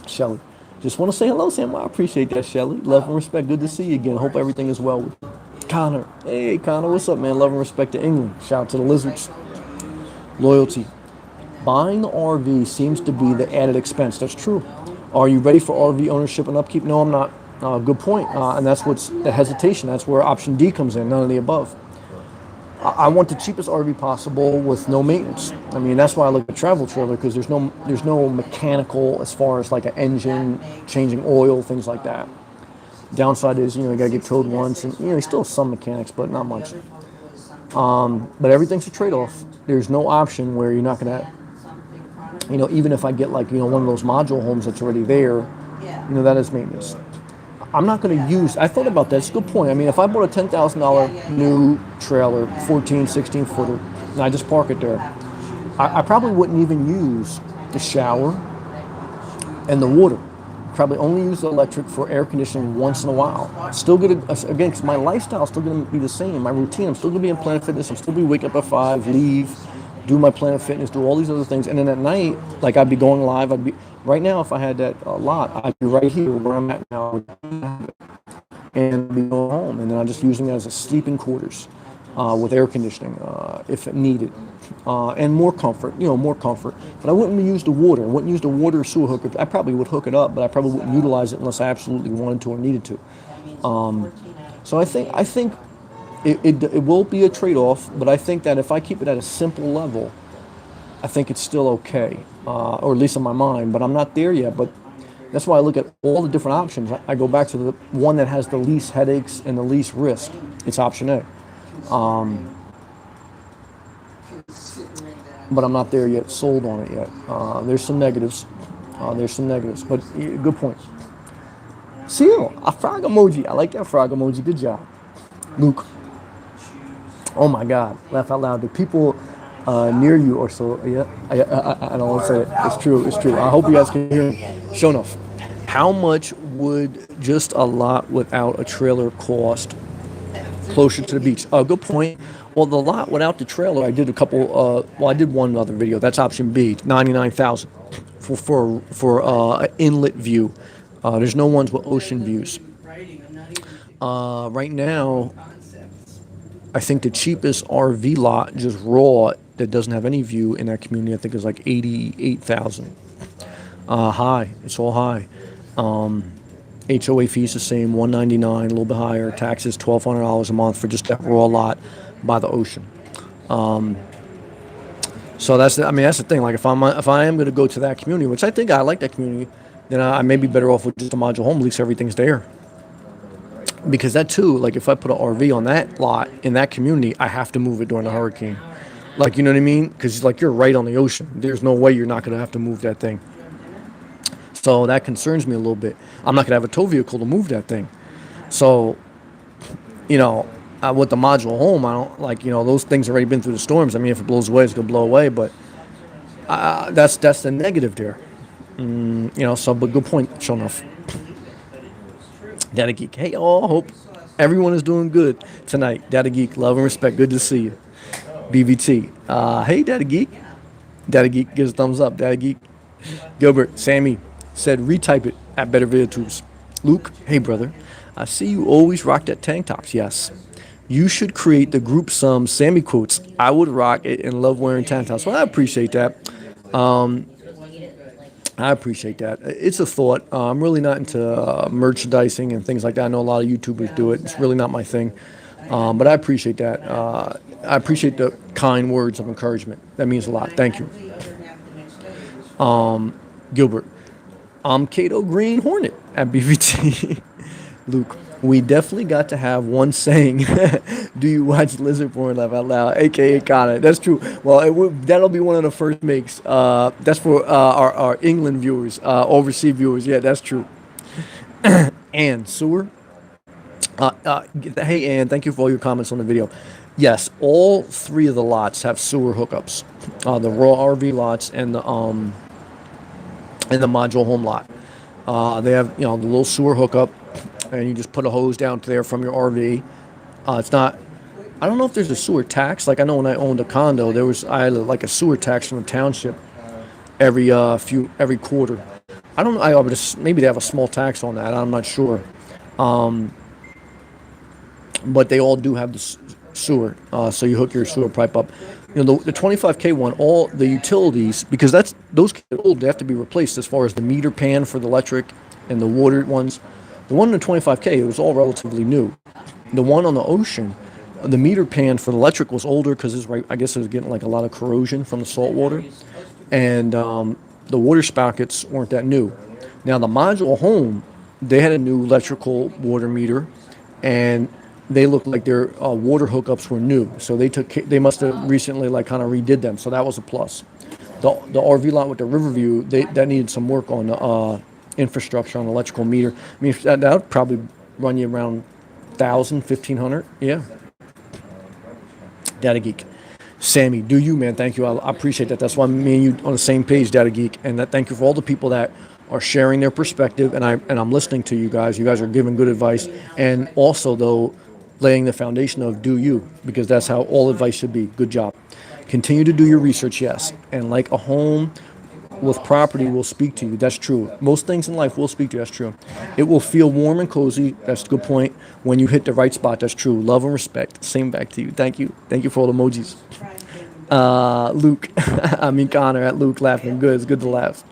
Shelly. Just want to say hello, Sam. I appreciate that, Shelly. Love and respect. Good to see you again. Hope everything is well with you. Connor. Hey, Connor. What's up, man? Love and respect to England. Shout out to the Lizards. Loyalty. Buying the RV seems to be the added expense. That's true. Are you ready for RV ownership and upkeep? No, I'm not. Good point. And that's what's the hesitation. That's where option D comes in. None of the above. I want the cheapest RV possible with no maintenance. I mean, that's why I look at travel trailer, because there's no mechanical as far as like an engine, changing oil, things like that. Downside is, you gotta get towed once, and you still have some mechanics, but not much. But everything's a trade-off. There's no option where you're not gonna, even if I get like, one of those module homes that's already there, that is maintenance. I'm not going to use, I thought about that, it's a good point. I mean, if I bought a $10,000 new trailer, 14, 16 footer, and I just park it there, I probably wouldn't even use the shower and the water. Probably only use the electric for air conditioning once in a while. Still going to, again, because my lifestyle is still going to be the same, my routine, I'm still going to be in Planet Fitness, I'm still going to be wake up at 5, leave, do my Planet Fitness, do all these other things, and then at night, like I'd be going live, right now, if I had that lot, I'd be right here where I'm at now, and be going home, and then I'm just using it as a sleeping quarters with air conditioning if it needed, and more comfort, more comfort. But I wouldn't use the water. I wouldn't use the water sewer hooker. I probably would hook it up, but I probably wouldn't utilize it unless I absolutely wanted to or needed to. So I think it will be a trade-off, but I think that if I keep it at a simple level, I think it's still okay, or at least in my mind, but I'm not there yet. But that's why I look at all the different options. I go back to the one that has the least headaches and the least risk. It's option A. But I'm not there yet, sold on it yet. There's some negatives. But good point. Seal, a frog emoji. I like that frog emoji. Good job. Luke. Oh my God, laugh out loud. The people near you or so, yeah, I don't want to say it. It's true. I hope you guys can hear me. Show enough. How much would just a lot without a trailer cost closer to the beach? Good point. Well, the lot without the trailer, I did a couple, I did one other video. That's option B, 99,000 for inlet view. There's no ones with ocean views. Right now, I think the cheapest RV lot, just raw, that doesn't have any view in that community, I think is like 88,000. High. It's all high. HOA fees the same, $199, a little bit higher. Taxes $1,200 a month for just that raw lot by the ocean. So that's the thing. Like if I am going to go to that community, which I think I like that community, then I may be better off with just a module home. At least everything's there. Because that too, like if I put an RV on that lot in that community, I have to move it during the hurricane. Like, you know what I mean? Because like you're right on the ocean. There's no way you're not going to have to move that thing. So that concerns me a little bit. I'm not going to have a tow vehicle to move that thing. So, with the module home, I don't like, those things already been through the storms. I mean, if it blows away, it's going to blow away. But that's the negative there. But good point, sure enough. Data Geek. Hey, all, hope everyone is doing good tonight. Data Geek, love and respect. Good to see you. BVT. Hey, Data Geek. Data Geek gives a thumbs up. Data Geek. Gilbert, Sammy said retype it at Better Video Tools. Luke, hey, brother. I see you always rock that tank tops. Yes. You should create the group some Sammy quotes. I would rock it and love wearing tank tops. Well, I appreciate that. It's a thought. I'm really not into merchandising and things like that. I know a lot of YouTubers do it. It's really not my thing. But I appreciate that. I appreciate the kind words of encouragement. That means a lot. Thank you. Gilbert. I'm Cato Green Hornet at BVT. Luke. We definitely got to have one saying, do you watch Lizard Porn Laugh Out Loud, a.k.a. Connor. That's true. Well, that'll be one of the first makes. That's for our England viewers, overseas viewers. Yeah, that's true. And sewer. Hey, Ann, thank you for all your comments on the video. Yes, all three of the lots have sewer hookups. The raw RV lots and the module home lot. They have, the little sewer hookup, and you just put a hose down there from your RV. It's not. I don't know if there's a sewer tax. Like I know when I owned a condo, I had like a sewer tax from the township every quarter. I don't know. I would maybe they have a small tax on that. I'm not sure. But they all do have the sewer. So you hook your sewer pipe up. The 25K one, all the utilities, because those get old, they have to be replaced as far as the meter pan for the electric and the water ones. The one in the 25K, it was all relatively new. The one on the ocean, the meter pan for the electric was older because I guess it was getting like a lot of corrosion from the salt water. And the water spigots weren't that new. Now the module home, they had a new electrical water meter, and they looked like their water hookups were new. So they must have recently like kind of redid them. So that was a plus. The RV lot with the Riverview, that needed some work on the infrastructure on the electrical meter. I mean, that would probably run you around 1,000, 1,500. Yeah. Data Geek. Sammy, do you, man? Thank you. I appreciate that. That's why me and you on the same page, Data Geek. And thank you for all the people that are sharing their perspective. And I'm listening to you guys. You guys are giving good advice. And also, though, laying the foundation of do you, because that's how all advice should be. Good job. Continue to do your research, yes. And like a home with property will speak to you. That's true. Most things in life will speak to you. That's true. It will feel warm and cozy. That's a good point. When you hit the right spot, that's true. Love and respect. Same back to you. Thank you. Thank you for all the emojis. Luke. Connor at Luke laughing. Good. It's good to laugh.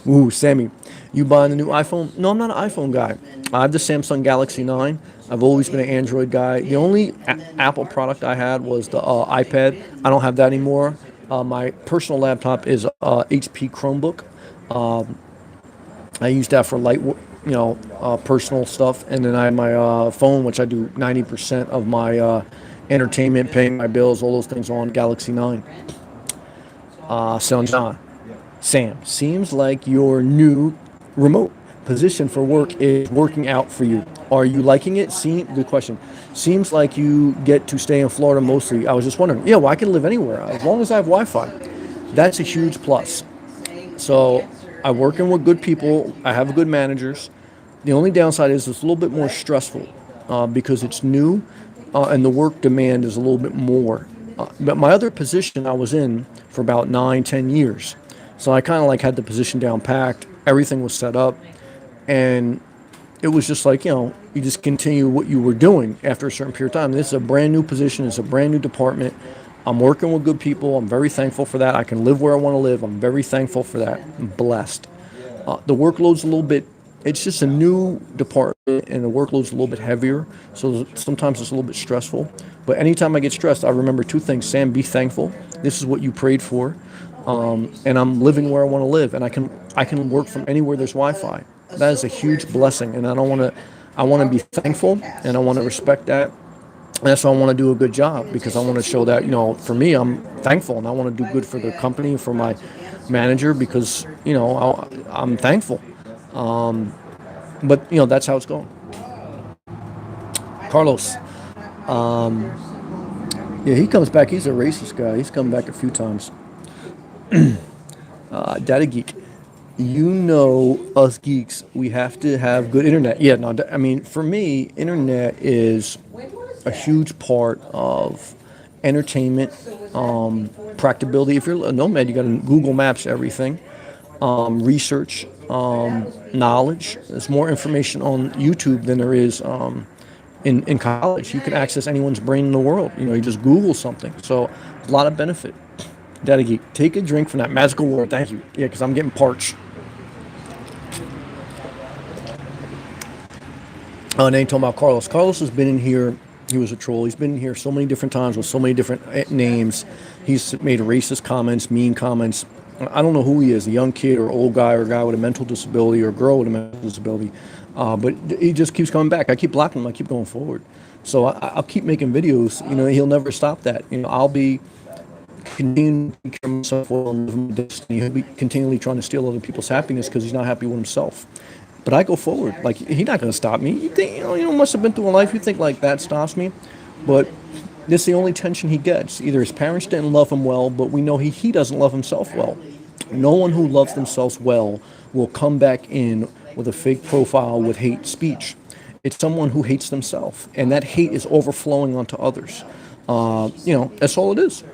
Ooh, Sammy. You buying the new iPhone? No, I'm not an iPhone guy. I have the Samsung Galaxy 9. I've always been an Android guy. The only Apple product I had was the iPad. I don't have that anymore. My personal laptop is HP Chromebook. I use that for light, personal stuff. And then I have my phone, which I do 90% of my entertainment, paying my bills, all those things on Galaxy 9. Sam, seems like your new remote position for work is working out for you. Are you liking it? Good question. Seems like you get to stay in Florida mostly. I was just wondering. Yeah, well, I can live anywhere as long as I have Wi-Fi. That's a huge plus. So I'm working with good people. I have good managers. The only downside is it's a little bit more stressful because it's new and the work demand is a little bit more. But my other position I was in for about 9-10 years. So I kind of like had the position down packed. Everything was set up. And it was just like, you just continue what you were doing after a certain period of time. This is a brand new position. It's a brand new department. I'm working with good people. I'm very thankful for that. I can live where I want to live. I'm very thankful for that. I'm blessed. The workload's a little bit, it's just a new department and the workload's a little bit heavier. So sometimes it's a little bit stressful. But anytime I get stressed, I remember two things. Sam, be thankful. This is what you prayed for. And I'm living where I want to live. And I can work from anywhere there's Wi-Fi. That is a huge blessing, and I want to be thankful, and I want to respect that. And that's why I want to do a good job, because I want to show that, for me, I'm thankful, and I want to do good for the company, for my manager, because, I'm thankful. But, that's how it's going. Carlos. Yeah, he comes back. He's a racist guy. He's come back a few times. Data Geek. Us geeks, we have to have good internet. Yeah, no, I mean, for me, internet is a huge part of entertainment, practicability. If you're a nomad, you got to Google Maps everything, research, knowledge. There's more information on YouTube than there is in college. You can access anyone's brain in the world. You just Google something. So a lot of benefit. Data Geek, take a drink from that magical water. Thank you. Yeah, because I'm getting parched. And then talking about Carlos. Carlos has been in here. He was a troll. He's been in here so many different times with so many different names. He's made racist comments, mean comments. I don't know who he is, a young kid or old guy or a guy with a mental disability or a girl with a mental disability. But he just keeps coming back. I keep blocking him. I keep going forward. So I'll keep making videos. He'll never stop that. I'll be continuing to care myself well and live my destiny. He'll be continually trying to steal other people's happiness because he's not happy with himself. But I go forward. Like he's not going to stop me. You think must have been through a life. You think like that stops me, but this is the only tension he gets. Either his parents didn't love him well, but we know he doesn't love himself well. No one who loves themselves well will come back in with a fake profile with hate speech. It's someone who hates themselves, and that hate is overflowing onto others. That's all it is.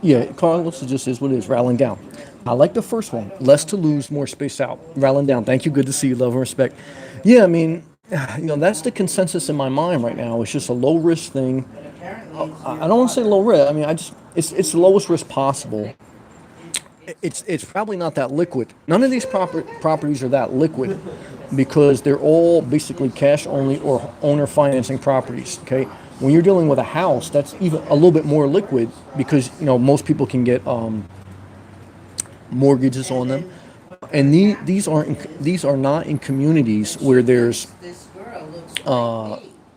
Yeah, Carlos, it just is what it is, rattling down. I like the first one. Less to lose, more space out. Rattling down. Thank you. Good to see you. Love and respect. Yeah, I mean, that's the consensus in my mind right now. It's just a low risk thing. I don't want to say low risk. I mean, it's the lowest risk possible. It's probably not that liquid. None of these properties are that liquid because they're all basically cash only or owner financing properties. Okay, when you're dealing with a house, that's even a little bit more liquid because most people can get mortgages on them, and these are not in communities where there's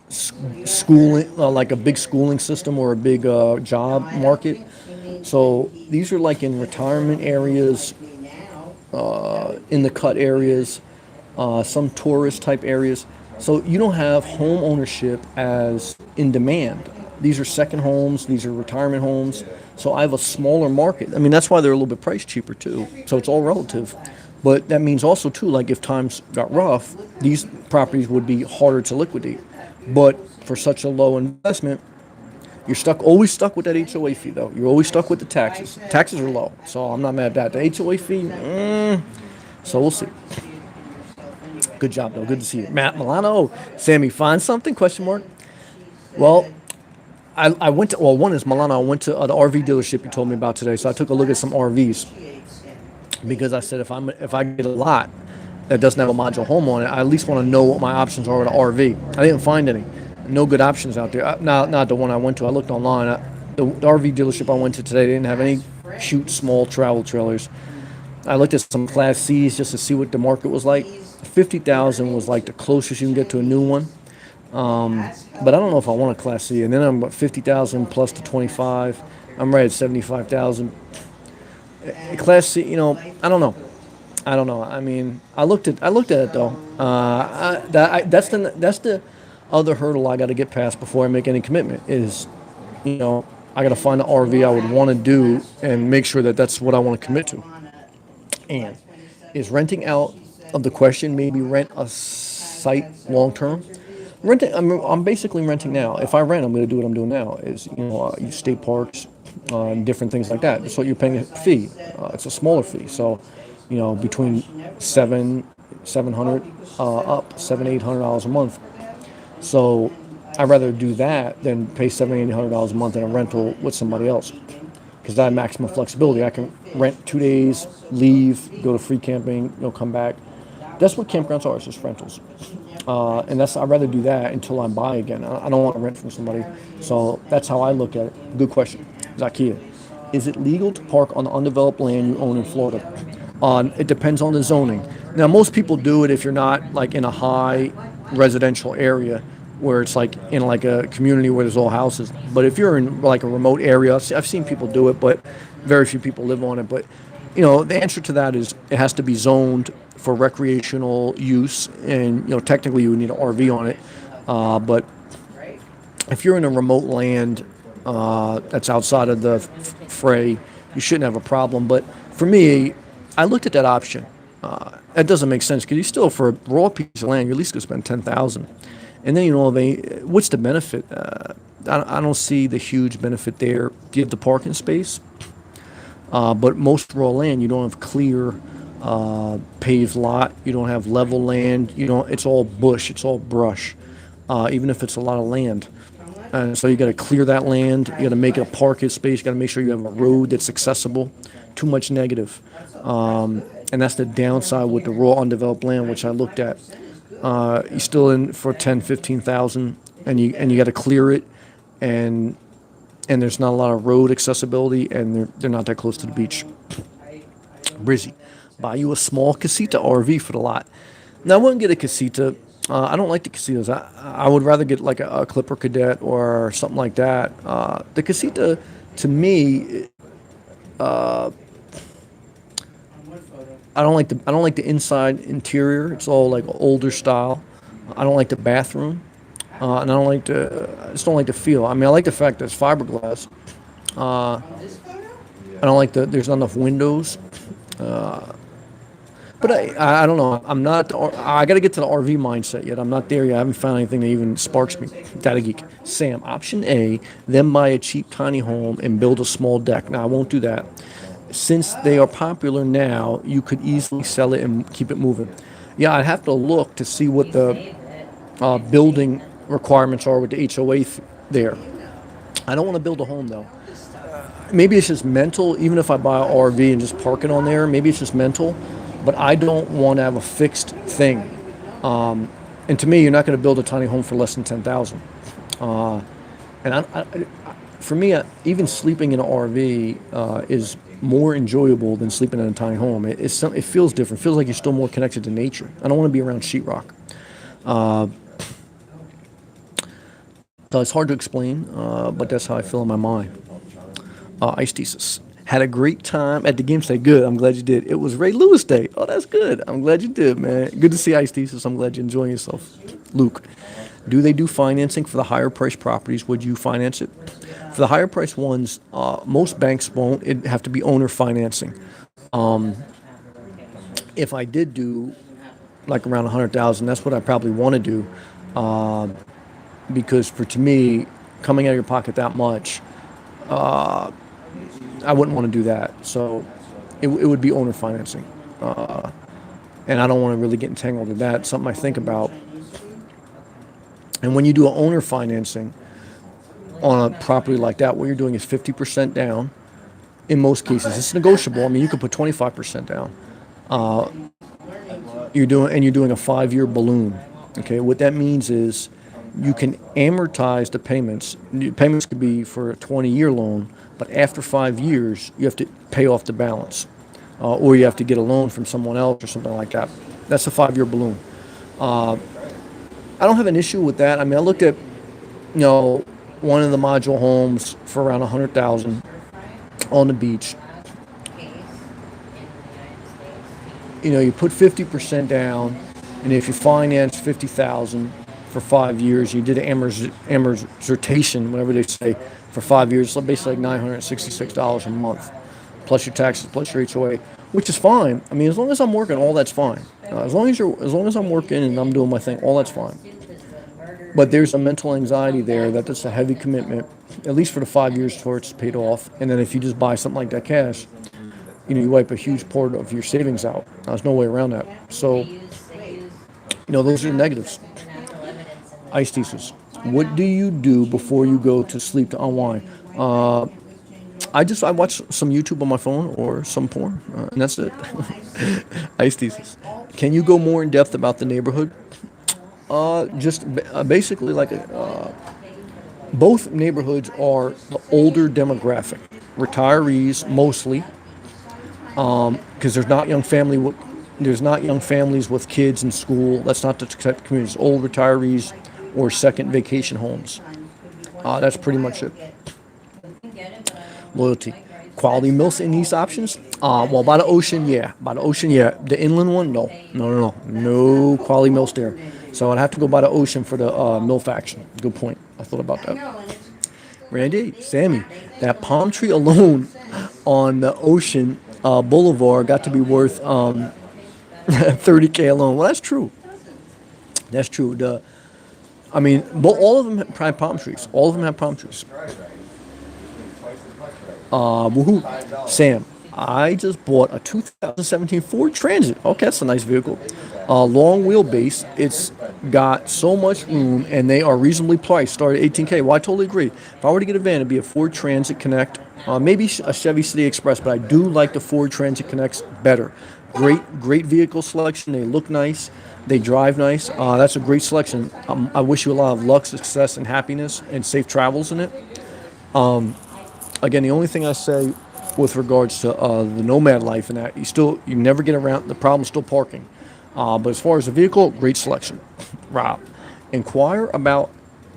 schooling, like a big schooling system or a big job market. So these are like in retirement areas, in the cut areas, some tourist type areas. So you don't have home ownership as in demand. These are second homes, these are retirement homes. So I have a smaller market. I mean, that's why they're a little bit price cheaper too. So it's all relative. But that means also too, like if times got rough, these properties would be harder to liquidate. But for such a low investment, you're always stuck with that HOA fee though. You're always stuck with the taxes. Taxes are low, so I'm not mad at that. The HOA fee, so we'll see. Good job though. Good to see you, Matt Milano. Sammy, find something? Question mark. Well, I went to one is Milano. I went to the RV dealership you told me about today, so I took a look at some RVs because I said if I get a lot that doesn't have a module home on it, I at least want to know what my options are with an RV. I didn't find any. No good options out there. Not the one I went to. I looked online. The RV dealership I went to today didn't have any cute small travel trailers. I looked at some Class C's just to see what the market was like. 50,000 was like the closest you can get to a new one. But I don't know if I want a Class C. And then I'm at 50,000 plus the 25. I'm right at 75,000. Class C, I don't know. I mean, I looked at it though. That's the other hurdle I got to get past before I make any commitment is, I got to find an RV I would want to do and make sure that that's what I want to commit to. And is renting out of the question? Maybe rent a site long term. Renting. I'm basically renting now. If I rent, I'm going to do what I'm doing now. Is use state parks, and different things like that. So you're paying a fee. It's a smaller fee. So, between $700 up $800 a month. So I'd rather do that than pay $800 a month in a rental with somebody else, because I have maximum flexibility. I can rent 2 days, leave, go to free camping, come back. That's what campgrounds are. It's just rentals, and I'd rather do that until I buy again. I don't want to rent from somebody. So that's how I look at it. Good question, Zakia. Is it legal to park on the undeveloped land you own in Florida? It depends on the zoning. Now, most people do it if you're not like in a high residential area where it's like in like a community where there's all houses. But if you're in like a remote area, I've seen people do it, but very few people live on it. But the answer to that is it has to be zoned for recreational use, and technically you would need an RV on it. But if you're in a remote land that's outside of the fray, you shouldn't have a problem. But for me, I looked at that option. That doesn't make sense because you still, for a raw piece of land, you're at least going to spend $10,000. And then what's the benefit? I don't see the huge benefit there. You have the parking space, but most raw land you don't have clear paved lot. You don't have level land. It's all bush. It's all brush. Even if it's a lot of land. And so you got to clear that land. You got to make it a parking space. You got to make sure you have a road that's accessible. Too much negative. And that's the downside with the raw undeveloped land, which I looked at. You're still in for 10, 15,000, and you got to clear it, and there's not a lot of road accessibility, and they're not that close to the beach. Brizzy, buy you a small casita RV for the lot. Now I wouldn't get a casita. I don't like the casitas. I would rather get like a Clipper Cadet or something like that. The casita, to me, I don't like the inside interior. It's all like older style. I don't like the bathroom, and I just don't like the feel. I mean, I like the fact that it's fiberglass. Uh, I don't like there's not enough windows. But I don't know. I'm not. I got to get to the RV mindset yet. I'm not there yet. I haven't found anything that even sparks me. Data geek. Sam, option A, then buy a cheap tiny home and build a small deck. Now I won't do that. Since they are popular now, you could easily sell it and keep it moving. Yeah, I'd have to look to see what the building requirements are with the HOA there. I don't want to build a home though. Maybe it's just mental. Even if I buy an RV and just park it on there, maybe it's just mental. But I don't want to have a fixed thing. And to me, you're not going to build a tiny home for less than 10,000. And for me, even sleeping in an RV is more enjoyable than sleeping in a tiny home. It feels different. It feels like you're still more connected to nature. I don't want to be around sheetrock. So it's hard to explain, but that's how I feel in my mind. Ice thesis. Had a great time at the game. Say good. I'm glad you did. It was Ray Lewis Day. Oh, that's good. I'm glad you did, man. Good to see Ice thesis. I'm glad you're enjoying yourself. Luke, do they do financing for the higher price properties? Would you finance it? For the higher price ones, most banks won't. It'd have to be owner financing. If I did do like around 100,000, that's what I probably want to do, because to me, coming out of your pocket that much, I wouldn't want to do that. So it would be owner financing, and I don't want to really get entangled in that. It's something I think about. And when you do an owner financing on a property like that, what you're doing is 50% down. In most cases, it's negotiable. I mean, you could put 25% down. You're doing a 5-year balloon. Okay, what that means is you can amortize the payments. Payments could be for a 20-year loan, but after 5 years, you have to pay off the balance, or you have to get a loan from someone else or something like that. That's a 5-year balloon. I don't have an issue with that. I mean, I looked at, one of the module homes for around 100,000 on the beach. You put 50% down, and if you finance 50,000 for 5 years, you did an amortization, whatever they say, for 5 years, so basically like $966 a month, plus your taxes, plus your HOA, which is fine. I mean, as long as I'm working, all that's fine. As long as I'm working and I'm doing my thing, all that's fine. But there's a mental anxiety there that that's a heavy commitment, at least for the 5 years before it's paid off. And then if you just buy something like that cash, you wipe a huge part of your savings out. There's no way around that. So, those are the negatives. Ice thesis. What do you do before you go to sleep to unwind? I watch some YouTube on my phone or some porn, and that's it. Ice thesis. Can you go more in depth about the neighborhood? Basically both neighborhoods are the older demographic, retirees mostly, because there's not young families with kids in school. That's not the type of community. It's old retirees or second vacation homes. That's pretty much it. Loyalty. Quality mills in these options? Well, by the ocean, yeah. The inland one, no. No quality mills there. So I'd have to go by the ocean for the mill faction. Good point. I thought about that. Randy, Sammy, that palm tree alone on the ocean boulevard got to be worth $30K alone. Well, that's true. But all of them have palm trees. Woohoo. Sam, I just bought a 2017 Ford Transit. Okay, that's a nice vehicle. Long wheelbase. It's got so much room, and they are reasonably priced. Start at $18K. Well, I totally agree. If I were to get a van, it'd be a Ford Transit Connect. Maybe a Chevy City Express, but I do like the Ford Transit Connects better. Great vehicle selection. They look nice. They drive nice. That's a great selection. I wish you a lot of luck, success, and happiness, and safe travels in it. Again, the only thing I say with regards to the nomad life and that, you never get around. The problem's still parking. But as far as the vehicle, great selection. Rob, inquire about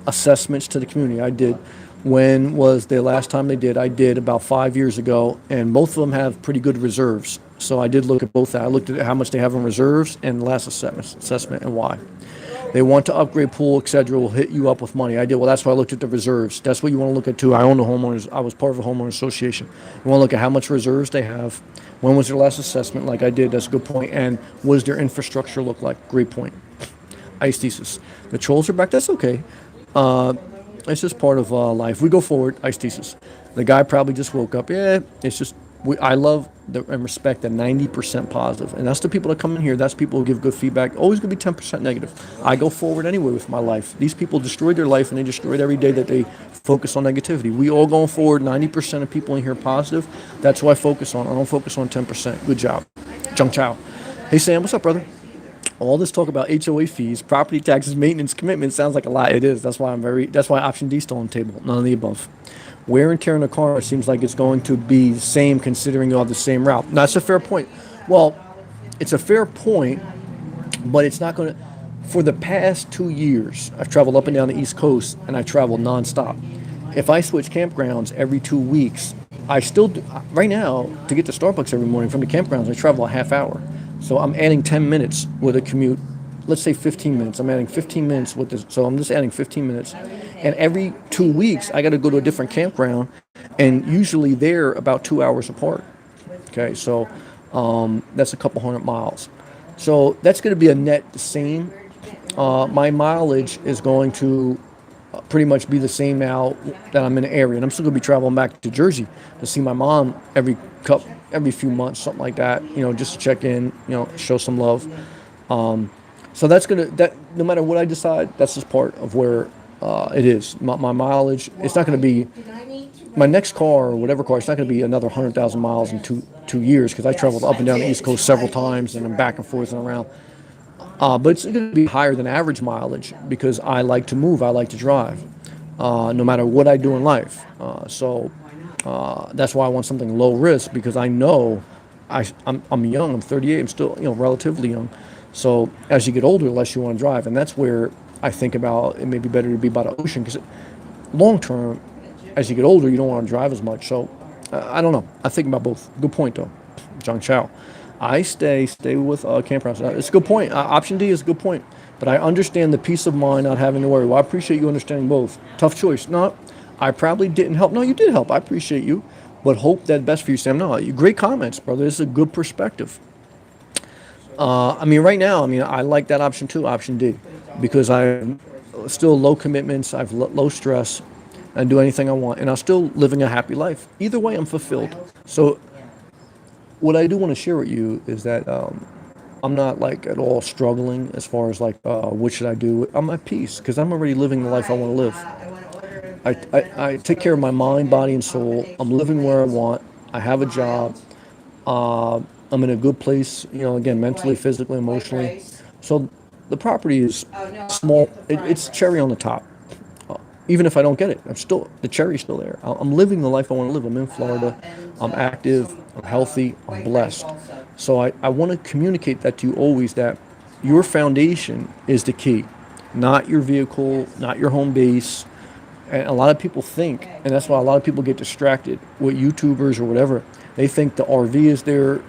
assessments to the community. I did. When was the last time they did? I did about 5 years ago, and both of them have pretty good reserves. So I did look at both. I looked at how much they have in reserves and last assessment and why. They want to upgrade pool, etc. Will hit you up with money. I did. Well, that's why I looked at the reserves. That's what you want to look at too. I own the homeowners. I was part of a homeowner association. You want to look at how much reserves they have. When was their last assessment? Like I did. That's a good point. And what does their infrastructure look like? Great point. Ice thesis. The trolls are back. That's okay. It's just part of life. We go forward. Ice thesis. The guy probably just woke up. Yeah, it's just. I love and respect the 90% positive, and that's the people that come in here. That's people who give good feedback. Always going to be 10% negative. I go forward anyway with my life. These people destroyed their life, and they destroyed every day that they focus on negativity. We all going forward. 90% of people in here positive. That's who I focus on. I don't focus on 10%. Good job, Jung Chow. Hey Sam, what's up, brother? All this talk about HOA fees, property taxes, maintenance, commitment sounds like a lot. It is. That's why That's why option D is still on the table. None of the above. Wear and tear in the car seems like it's going to be the same considering you have the same route. Now, that's a fair point. Well, it's a fair point, but it's not going to. For the past 2 years, I've traveled up and down the East Coast, and I travel nonstop. If I switch campgrounds every 2 weeks, I still do. Right now, to get to Starbucks every morning from the campgrounds, I travel a half hour. So I'm adding 10 minutes with a commute. Let's say 15 minutes. I'm adding 15 minutes with this. So I'm just adding 15 minutes. And every 2 weeks, I got to go to a different campground. And usually they're about 2 hours apart. Okay, so that's a couple hundred miles. So that's going to be a net the same. My mileage is going to pretty much be the same now that I'm in the area. And I'm still going to be traveling back to Jersey to see my mom every few months, something like that, just to check in, show some love. So that's no matter what I decide, that's just part of where it is. My mileage, it's not going to be, my next car or whatever car, it's not going to be another 100,000 miles in two years because I traveled up and down the East Coast several times and I'm back and forth and around. But it's going to be higher than average mileage because I like to move, I like to drive, no matter what I do in life. So that's why I want something low risk because I know I'm young, I'm 38, I'm still relatively young. So as you get older, the less you want to drive, and that's where I think about it may be better to be by the ocean because long term, as you get older, you don't want to drive as much. So I don't know. I think about both. Good point though, John Chow. I stay with campgrounds. It's a good point. Option D is a good point, but I understand the peace of mind not having to worry. Well, I appreciate you understanding both. Tough choice. No, I probably didn't help. No, you did help. I appreciate you, but hope that best for you, Sam. No, great comments, brother. This is a good perspective. Right now, I like that option too, option D, because I'm still low commitments, I've low stress, I do anything I want, and I'm still living a happy life. Either way, I'm fulfilled. So what I do want to share with you is that I'm not at all struggling as far as what should I do. I'm at peace because I'm already living the life I want to live. I take care of my mind, body, and soul. I'm living where I want. I have a job. I'm in a good place, again, mentally, physically, emotionally. So the property is small. It's cherry on the top. Even if I don't get it, the cherry's still there. I'm living the life I want to live. I'm in Florida. I'm active. I'm healthy. I'm blessed. So I want to communicate that to you always that your foundation is the key, not your vehicle, not your home base. And a lot of people think, and that's why a lot of people get distracted with YouTubers or whatever. They think the RV is their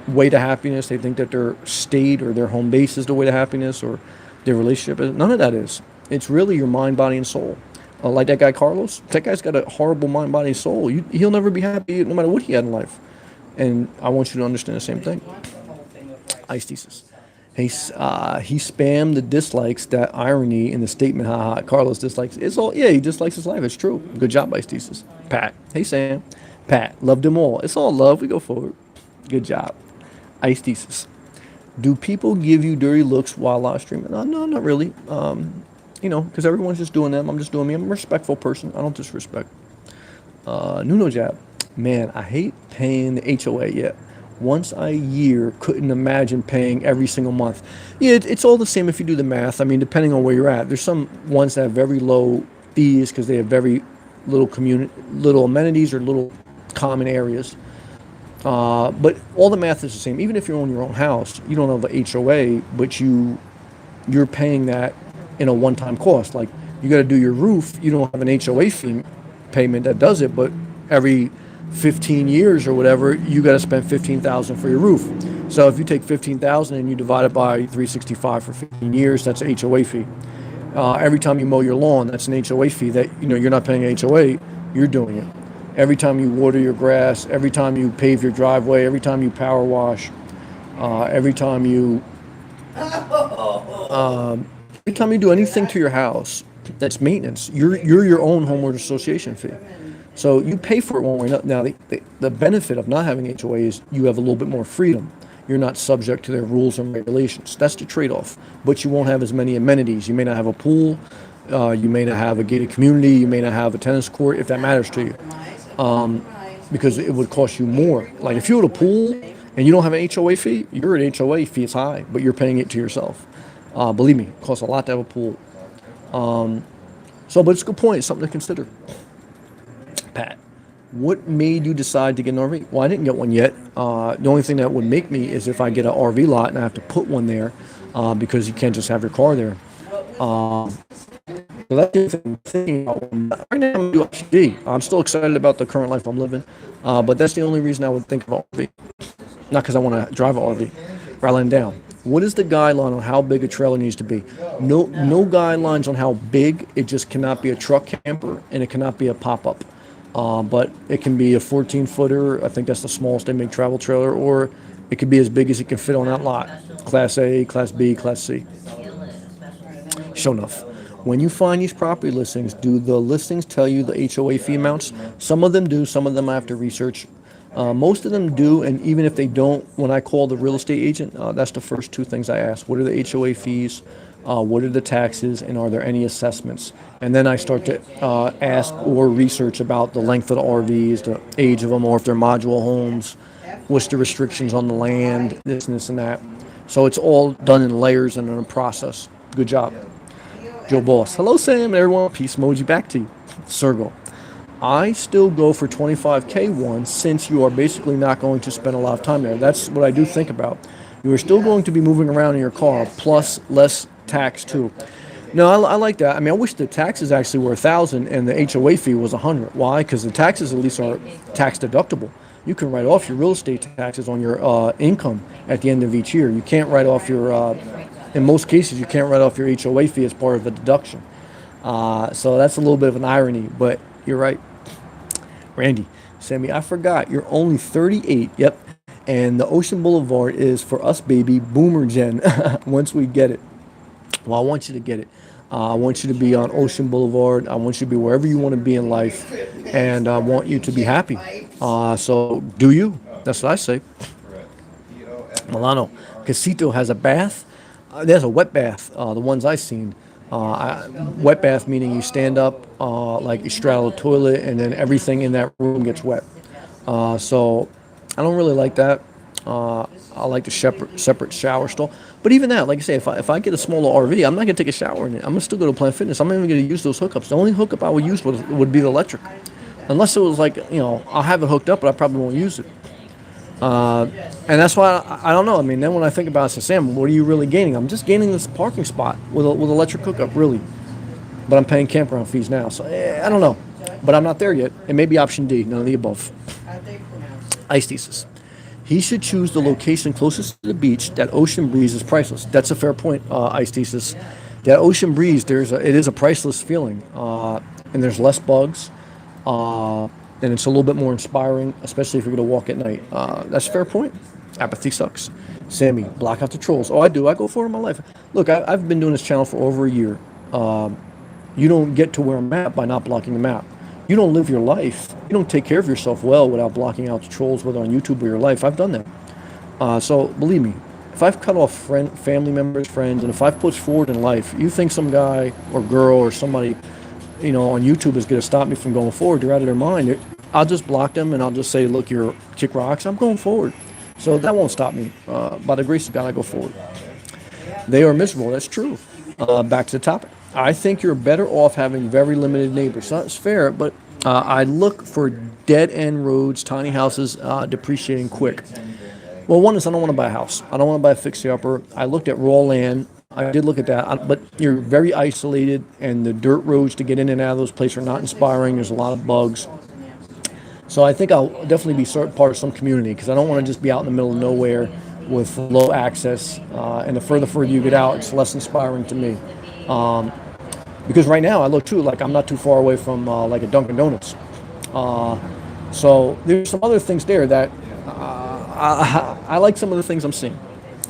way to happiness. They think that their state or their home base is the way to happiness or their relationship is. None of that is. It's really your mind, body, and soul. Like that guy Carlos, that guy's got a horrible mind, body, and soul. He'll never be happy no matter what he had in life. And I want you to understand the same thing. Ice thesis. He spammed the dislikes, that irony in the statement, haha, Carlos dislikes. It's all, yeah, he dislikes his life. It's true. Good job, Ice thesis. Pat. Hey, Sam. Pat. Loved them all. It's all love. We go forward. Good job. Ice thesis. Do people give you dirty looks while live streaming? No, not really. Because everyone's just doing them. I'm just doing me. I'm a respectful person. I don't disrespect. Nuno Jab. Man, I hate paying the HOA yet. Once a year, couldn't imagine paying every single month. Yeah, it's all the same if you do the math. Depending on where you're at. There's some ones that have very low fees because they have very little amenities or little common areas. But all the math is the same. Even if you own your own house, you don't have a HOA, but you're paying that in a one-time cost. Like you got to do your roof. You don't have an HOA fee payment that does it, but every 15 years or whatever, you got to spend 15,000 for your roof. So if you take 15,000 and you divide it by 365 for 15 years, that's an HOA fee. Every time you mow your lawn, that's an HOA fee that you're not paying HOA, you're doing it. Every time you water your grass, every time you pave your driveway, every time you power wash, every time you every time you do anything to your house, that's maintenance. You're your own homeowners association fee. So you pay for it one way or another. Now, the benefit of not having HOA is you have a little bit more freedom. You're not subject to their rules and regulations. That's the trade-off. But you won't have as many amenities. You may not have a pool. You may not have a gated community. You may not have a tennis court, if that matters to you, because it would cost you more. Like if you had a pool and you don't have an HOA fee, your HOA fee is high, but you're paying it to yourself. Believe me, it costs a lot to have a pool. But it's a good point. It's something to consider. Pat, what made you decide to get an RV? Well, I didn't get one yet. The only thing that would make me is if I get an RV lot and I have to put one there, because you can't just have your car there. So that's the thing I'm thinking about. Right now, I'm doing RV. I'm still excited about the current life I'm living, but that's the only reason I would think of RV. Not because I want to drive an RV. Rattling down. What is the guideline on how big a trailer needs to be? No guidelines on how big. It just cannot be a truck camper and it cannot be a pop-up. But it can be a 14-footer. I think that's the smallest they make travel trailer, or it could be as big as it can fit on that lot. Class A, Class B, Class C. Sure enough. When you find these property listings, do the listings tell you the HOA fee amounts? Some of them do. Some of them I have to research. Most of them do, and even if they don't, when I call the real estate agent, that's the first two things I ask. What are the HOA fees? What are the taxes? And are there any assessments? And then I start to ask or research about the length of the RVs, the age of them, or if they're modular homes, what's the restrictions on the land, this and that. So it's all done in layers and in a process. Good job. Joe Boss. Hello, Sam, everyone. Peace emoji back to you. Sergo. I still go for 25K one, since you are basically not going to spend a lot of time there. That's what I do think about. You are still going to be moving around in your car, plus less tax too. No, I like that. I mean, I wish the taxes actually were 1,000 and the HOA fee was 100. Why? Because the taxes at least are tax deductible. You can write off your real estate taxes on your income at the end of each year. You can't write off your, in most cases, you can't write off your HOA fee as part of the deduction. So that's a little bit of an irony, but you're right. Randy, Sammy, I forgot, you're only 38. Yep. And the Ocean Boulevard is for us, baby, boomer gen, once we get it. Well, I want you to get it. I want you to be on Ocean Boulevard. I want you to be wherever you want to be in life. And I want you to be happy. So do you. That's what I say. Milano, Casito has a bath. There's a wet bath, the ones I've seen. Wet bath meaning you stand up like you straddle a toilet and then everything in that room gets wet. So I don't really like that. I like the separate shower stall. But even that, like I say, if I get a smaller RV, I'm not going to take a shower in it. I'm going to still go to Planet Fitness. I'm not even going to use those hookups. The only hookup I would use would be the electric. Unless it was like, I'll have it hooked up, but I probably won't use it. And that's why I don't know. I mean, then when I think about it, I say, Sam, what are you really gaining? I'm just gaining this parking spot with electric hookup, really. But I'm paying campground fees now. So I don't know. But I'm not there yet. It may be option D, none of the above. Ice thesis. He should choose the location closest to the beach. That ocean breeze is priceless. That's a fair point, Ice thesis. That ocean breeze, it is a priceless feeling. And there's less bugs. And it's a little bit more inspiring, especially if you're going to walk at night. That's a fair point. Apathy sucks. Sammy, block out the trolls. Oh, I do. I go for it in my life. Look, I've been doing this channel for over a year. You don't get to where I'm at by not blocking the map. You don't live your life. You don't take care of yourself well without blocking out the trolls, whether on YouTube or your life. I've done that. So believe me, if I've cut off family members, friends, and if I've pushed forward in life, you think some guy or girl or somebody, on YouTube is going to stop me from going forward, you're out of their mind. I'll just block them and I'll just say, look, you're kick rocks. I'm going forward. So that won't stop me. By the grace of God, I go forward. They are miserable. That's true. Back to the topic. I think you're better off having very limited neighbors. So that's fair, but I look for dead-end roads, tiny houses, depreciating quick. Well, one is I don't want to buy a house. I don't want to buy a fixer-upper. I looked at raw land. I did look at that, but you're very isolated, and the dirt roads to get in and out of those places are not inspiring. There's a lot of bugs. So I think I'll definitely be part of some community because I don't want to just be out in the middle of nowhere with low access. And the further you get out, it's less inspiring to me. Because right now I look too like I'm not too far away from like a Dunkin' Donuts. Uh, so there's some other things there that I like some of the things I'm seeing.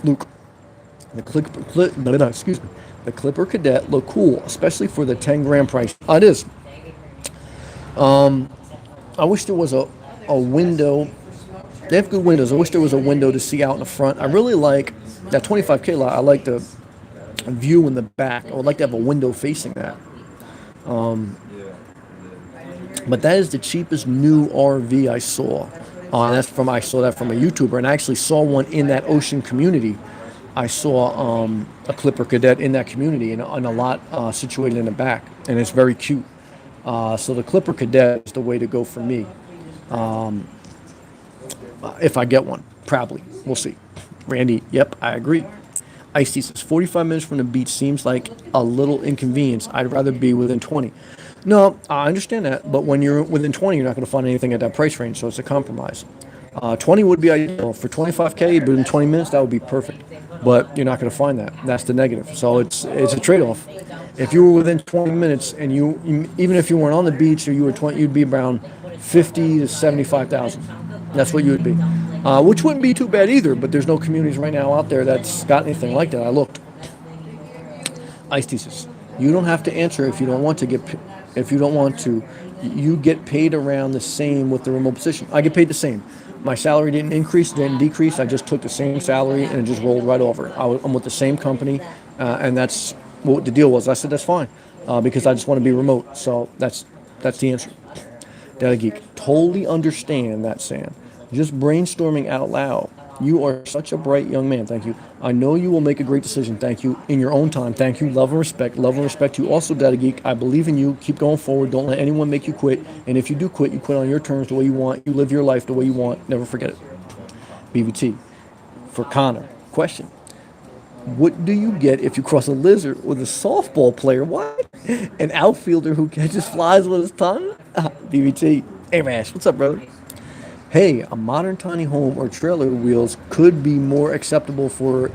Luke, excuse me, the Clipper Cadet look cool, especially for the 10 grand price. It is. I wish there was a window. They have good windows. I wish there was a window to see out in the front. I really like that 25K lot. I like the view in the back. I would like to have a window facing that. But that is the cheapest new RV I saw. I saw that from a YouTuber, and I actually saw one in that ocean community. I saw a Clipper Cadet in that community in a lot situated in the back, and it's very cute. So the Clipper Cadet is the way to go for me. If I get one, probably. We'll see. Randy, yep, I agree. Ice says 45 minutes from the beach seems like a little inconvenience. I'd rather be within 20. No, I understand that, but when you're within 20, you're not going to find anything at that price range, so it's a compromise. 20 would be ideal. For 25K, within 20 minutes, that would be perfect. But you're not going to find that. That's the negative. So it's a trade-off. If you were within 20 minutes and even if you weren't on the beach or you were 20, you'd be around 50 to 75,000. That's what you would be, which wouldn't be too bad either. But there's no communities right now out there that's got anything like that. I looked. Ice thesis. You don't have to answer if you don't want to get. If you don't want to, you get paid around the same with the remote position. I get paid the same. My salary didn't increase, didn't decrease. I just took the same salary and it just rolled right over. I'm with the same company, and that's what the deal was. I said that's fine because I just want to be remote. So that's the answer. Data Geek, totally understand that, Sam. Just brainstorming out loud. You are such a bright young man. Thank you. I know you will make a great decision. Thank you. In your own time. Thank you. Love and respect. Love and respect you. Also, Data Geek, I believe in you. Keep going forward. Don't let anyone make you quit. And if you do quit, you quit on your terms the way you want. You live your life the way you want. Never forget it. BBT. For Connor. Question. What do you get if you cross a lizard with a softball player? What? An outfielder who catches flies with his tongue? BBT. Hey, Rash. What's up, brother? Hey, a modern tiny home or trailer wheels could be more acceptable for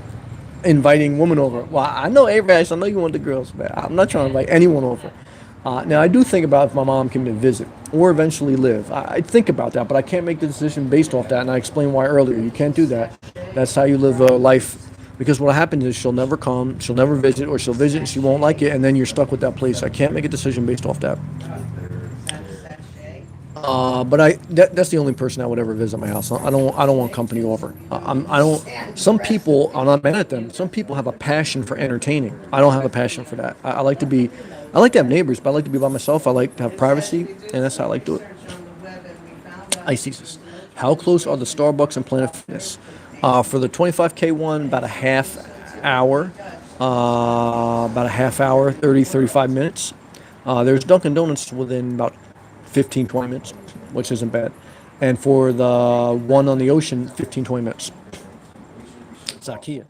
inviting women over. Well, I know, Rash, I know you want the girls, but I'm not trying to invite anyone over. Now, I do think about if my mom came to visit or eventually live. I think about that, but I can't make the decision based off that, and I explained why earlier. You can't do that. That's how you live a life, because what happens is she'll never come, she'll never visit, or she'll visit and she won't like it, and then you're stuck with that place. I can't make a decision based off that. But that's the only person I would ever visit my house. I don't want company over. I don't. Some people, I'm not mad at them. Some people have a passion for entertaining. I don't have a passion for that. I like to have neighbors, but I like to be by myself. I like to have privacy, and that's how I like to do it. Icesis. How close are the Starbucks and Planet Fitness? For the 25K one, about a half hour. 30, 35 minutes. There's Dunkin' Donuts within about 15, 20 minutes, which isn't bad. And for the one on the ocean, 15, 20 minutes. Zakia.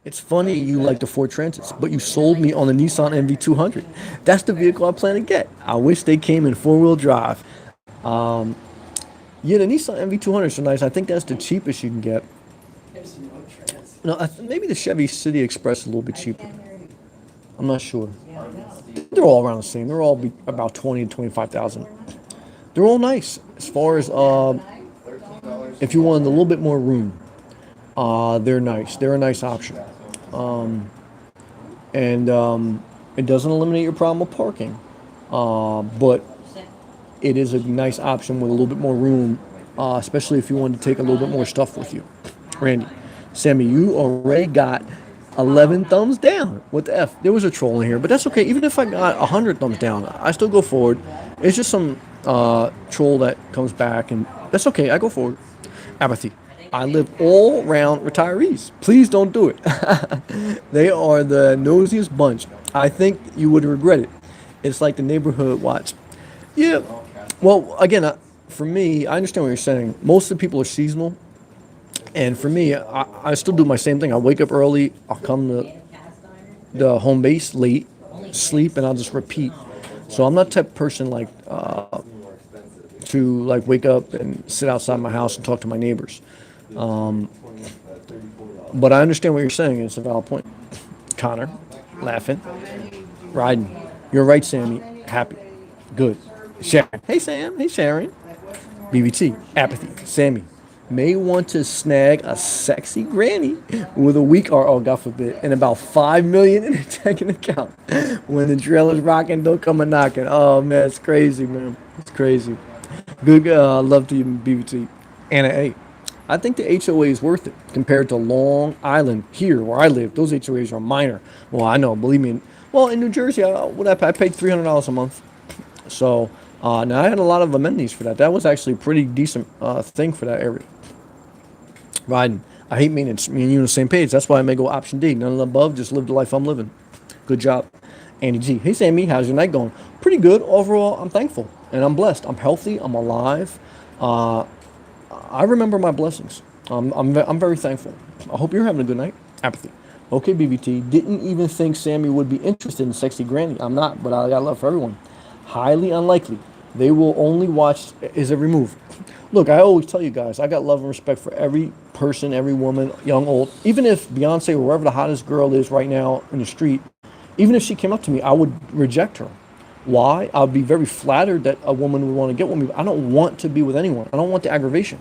It's funny you like the Ford Transits, but you sold me on the Nissan NV200. That's the vehicle I plan to get. I wish they came in four-wheel drive. Yeah, the Nissan NV200s are nice. I think that's the cheapest you can get. No, maybe the Chevy City Express is a little bit cheaper. I'm not sure. They're all around the same. They're all about 20 to 25,000. They're all nice as far as if you wanted a little bit more room. They're nice. They're a nice option. And it doesn't eliminate your problem with parking, but it is a nice option with a little bit more room, especially if you want to take a little bit more stuff with you. Randy, Sammy, you already got 11 thumbs down. What the F? There was a troll in here, but that's okay. Even if I got 100 thumbs down, I still go forward. It's just some troll that comes back, and that's okay. I go forward. Apathy. I live all around retirees. Please don't do it. They are the nosiest bunch. I think you would regret it. It's like the neighborhood watch. Yeah. Well, again, for me, I understand what you're saying. Most of the people are seasonal. And for me, I still do my same thing. I wake up early. I'll come to the home base late, sleep, and I'll just repeat. So I'm not the type of person like to like wake up and sit outside my house and talk to my neighbors. But I understand what you're saying. It's a valid point. Connor, laughing, riding. You're right, Sammy. Happy. Good. Sharon. Hey, Sam. Hey, Sharon. BBT. Apathy. Sammy. May want to snag a sexy granny with a weak or, oh, God forbid, and about 5 million in a checking account. When the trailer's rocking, don't come a knocking. Oh, man, it's crazy, man. It's crazy. Good love to you, BBT. Anna A. I think the HOA is worth it compared to Long Island here where I live. Those HOAs are minor. Well, I know, believe me. Well, in New Jersey, I paid $300 a month. So now I had a lot of amenities for that. That was actually a pretty decent thing for that area. Riding. I hate maintenance. Me and you on the same page. That's why I may go option D. None of the above. Just live the life I'm living. Good job. Andy G. Hey, Sammy. How's your night going? Pretty good. Overall, I'm thankful. And I'm blessed. I'm healthy. I'm alive. I remember my blessings. I'm very thankful. I hope you're having a good night. Apathy. Okay, BBT. Didn't even think Sammy would be interested in sexy granny. I'm not, but I got love for everyone. Highly unlikely. They will only watch his every move. Look, I always tell you guys, I got love and respect for every person, every woman, young, old. Even if Beyonce or wherever the hottest girl is right now in the street, even if she came up to me, I would reject her. Why? I'd be very flattered that a woman would want to get with me. But I don't want to be with anyone. I don't want the aggravation.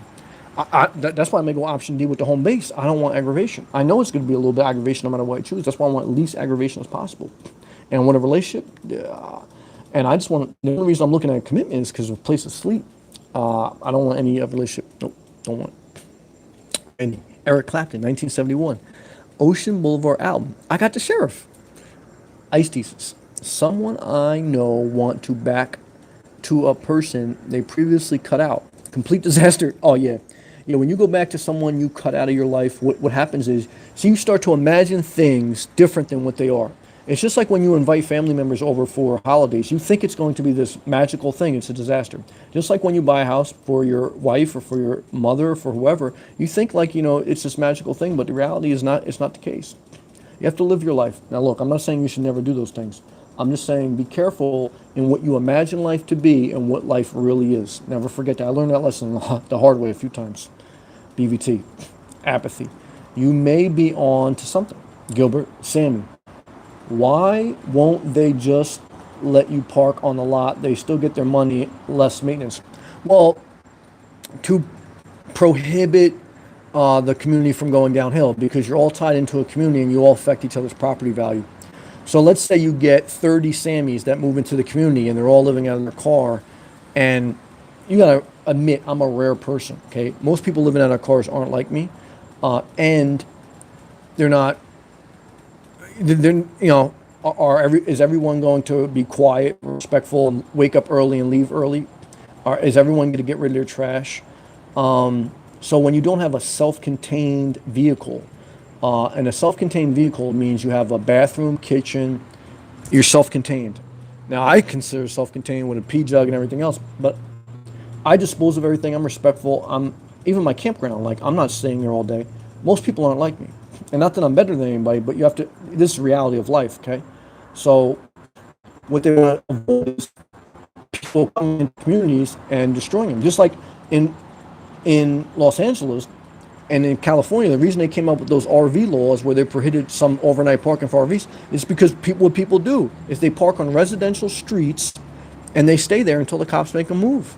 That's why I may go option D with the home base. I don't want aggravation. I know it's going to be a little bit of aggravation no matter what I choose. That's why I want least aggravation as possible. And I want a relationship. And I just want, the only reason I'm looking at commitment is because of a place to sleep. I don't want any relationship. Nope, don't want it. And Eric Clapton, 1971. Ocean Boulevard album. I got the sheriff. Ice thesis. Someone I know want to back to a person they previously cut out. Complete disaster. Oh, yeah. You know, when you go back to someone you cut out of your life, what happens is, so you start to imagine things different than what they are. It's just like when you invite family members over for holidays. You think it's going to be this magical thing. It's a disaster. Just like when you buy a house for your wife or for your mother or for whoever, you think like, you know, it's this magical thing, but the reality is not, it's not the case. You have to live your life. Now, look, I'm not saying you should never do those things. I'm just saying be careful in what you imagine life to be and what life really is. Never forget that. I learned that lesson the hard way a few times. BVT. Apathy. You may be on to something. Gilbert. Sammy. Why won't they just let you park on the lot? They still get their money, less maintenance. Well, to prohibit the community from going downhill, because you're all tied into a community and you all affect each other's property value. So let's say you get 30 Sammys that move into the community and they're all living out in their car, and you gotta admit I'm a rare person. Okay, most people living out of cars aren't like me, and they're not. They're, you know, is everyone going to be quiet, respectful, and wake up early and leave early? Or is everyone going to get rid of their trash? So when you don't have a self-contained vehicle, and a self-contained vehicle means you have a bathroom, kitchen, you're self-contained. Now I consider self-contained with a pee jug and everything else, but I dispose of everything. I'm respectful. Even my campground, like I'm not staying there all day. Most people aren't like me. And not that I'm better than anybody, but you have to, this is the reality of life, okay? So what they want to avoid is people coming in communities and destroying them. Just like in Los Angeles and in California, the reason they came up with those RV laws where they prohibited some overnight parking for RVs is because what people do is they park on residential streets and they stay there until the cops make them move.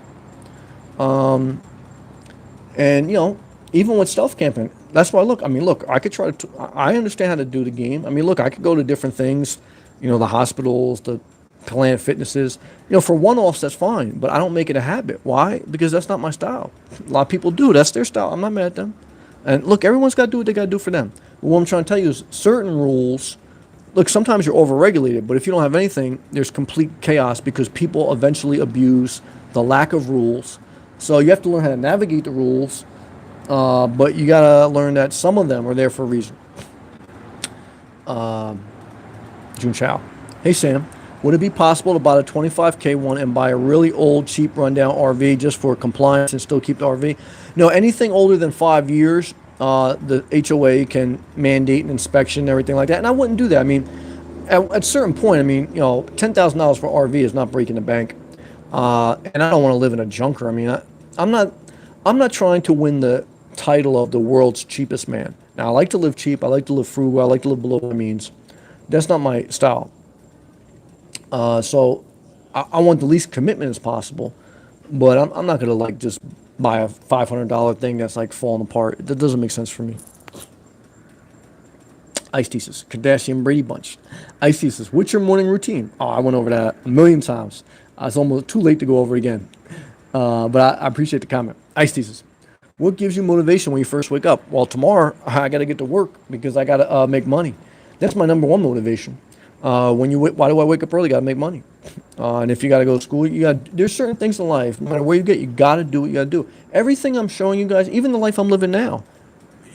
And, you know, even with stealth camping, that's why, look, I could try to, I understand how to do the game. I mean, look, I could go to different things, you know, the hospitals, the Planet Fitnesses, you know, for one-offs, that's fine, but I don't make it a habit. Why? Because that's not my style. A lot of people do. That's their style. I'm not mad at them. And look, everyone's got to do what they got to do for them. But what I'm trying to tell you is certain rules, look, sometimes you're overregulated, but if you don't have anything, there's complete chaos because people eventually abuse the lack of rules. So you have to learn how to navigate the rules. But you gotta learn that some of them are there for a reason. Jun Chow. Hey Sam, would it be possible to buy a 25K one and buy a really old, cheap, rundown RV just for compliance and still keep the RV? No, anything older than 5 years, the HOA can mandate an inspection and everything like that. And I wouldn't do that. I mean, at a certain point, I mean, you know, $10,000 for RV is not breaking the bank. And I don't want to live in a junker. I mean, I'm not, I'm not trying to win the title of the world's cheapest man. Now, I like to live cheap. I like to live frugal. I like to live below my means. That's not my style. So I want the least commitment as possible, but I'm not gonna like just buy a $500 thing that's like falling apart. That doesn't make sense for me. Ice thesis, Kardashian Brady Bunch. Ice thesis, what's your morning routine? Oh, I went over that a million times. It's almost too late to go over it again. But I appreciate the comment. Ice thesis, what gives you motivation when you first wake up? Well, tomorrow I got to get to work because I got to make money. That's my number one motivation. Why do I wake up early? Got to make money. And if you got to go to school, there's certain things in life, no matter where you get, you got to do what you got to do. Everything I'm showing you guys, even the life I'm living now,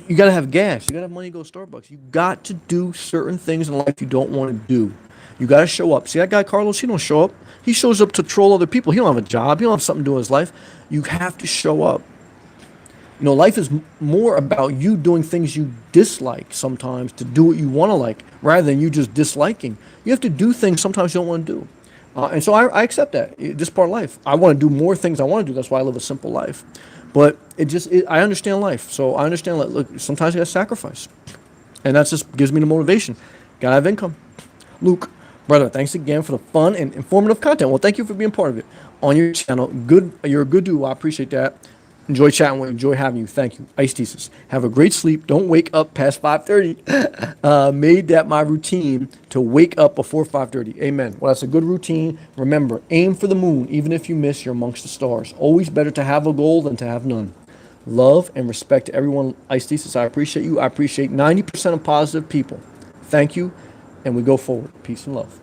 you got to have gas. You got to have money to go to Starbucks. You got to do certain things in life you don't want to do. You got to show up. See that guy Carlos? He don't show up. He shows up to troll other people. He don't have a job. He don't have something to do in his life. You have to show up. Life is more about you doing things you dislike sometimes to do what you want to like, rather than you just disliking. You have to do things sometimes you don't want to do. And so I accept that. This part of life. I want to do more things I want to do. That's why I live a simple life. But I understand life. So I understand, look, sometimes you got to sacrifice. And that just gives me the motivation. Got to have income. Luke, brother, thanks again for the fun and informative content. Well, thank you for being part of it on your channel. You're a good dude. I appreciate that. Enjoy chatting with you. Enjoy having you. Thank you. Ice thesis. Have a great sleep. Don't wake up past 5:30. Made that my routine to wake up before 5:30. Amen. Well, that's a good routine. Remember, aim for the moon. Even if you miss, you're amongst the stars. Always better to have a goal than to have none. Love and respect to everyone. Ice thesis, I appreciate you. I appreciate 90% of positive people. Thank you. And we go forward. Peace and love.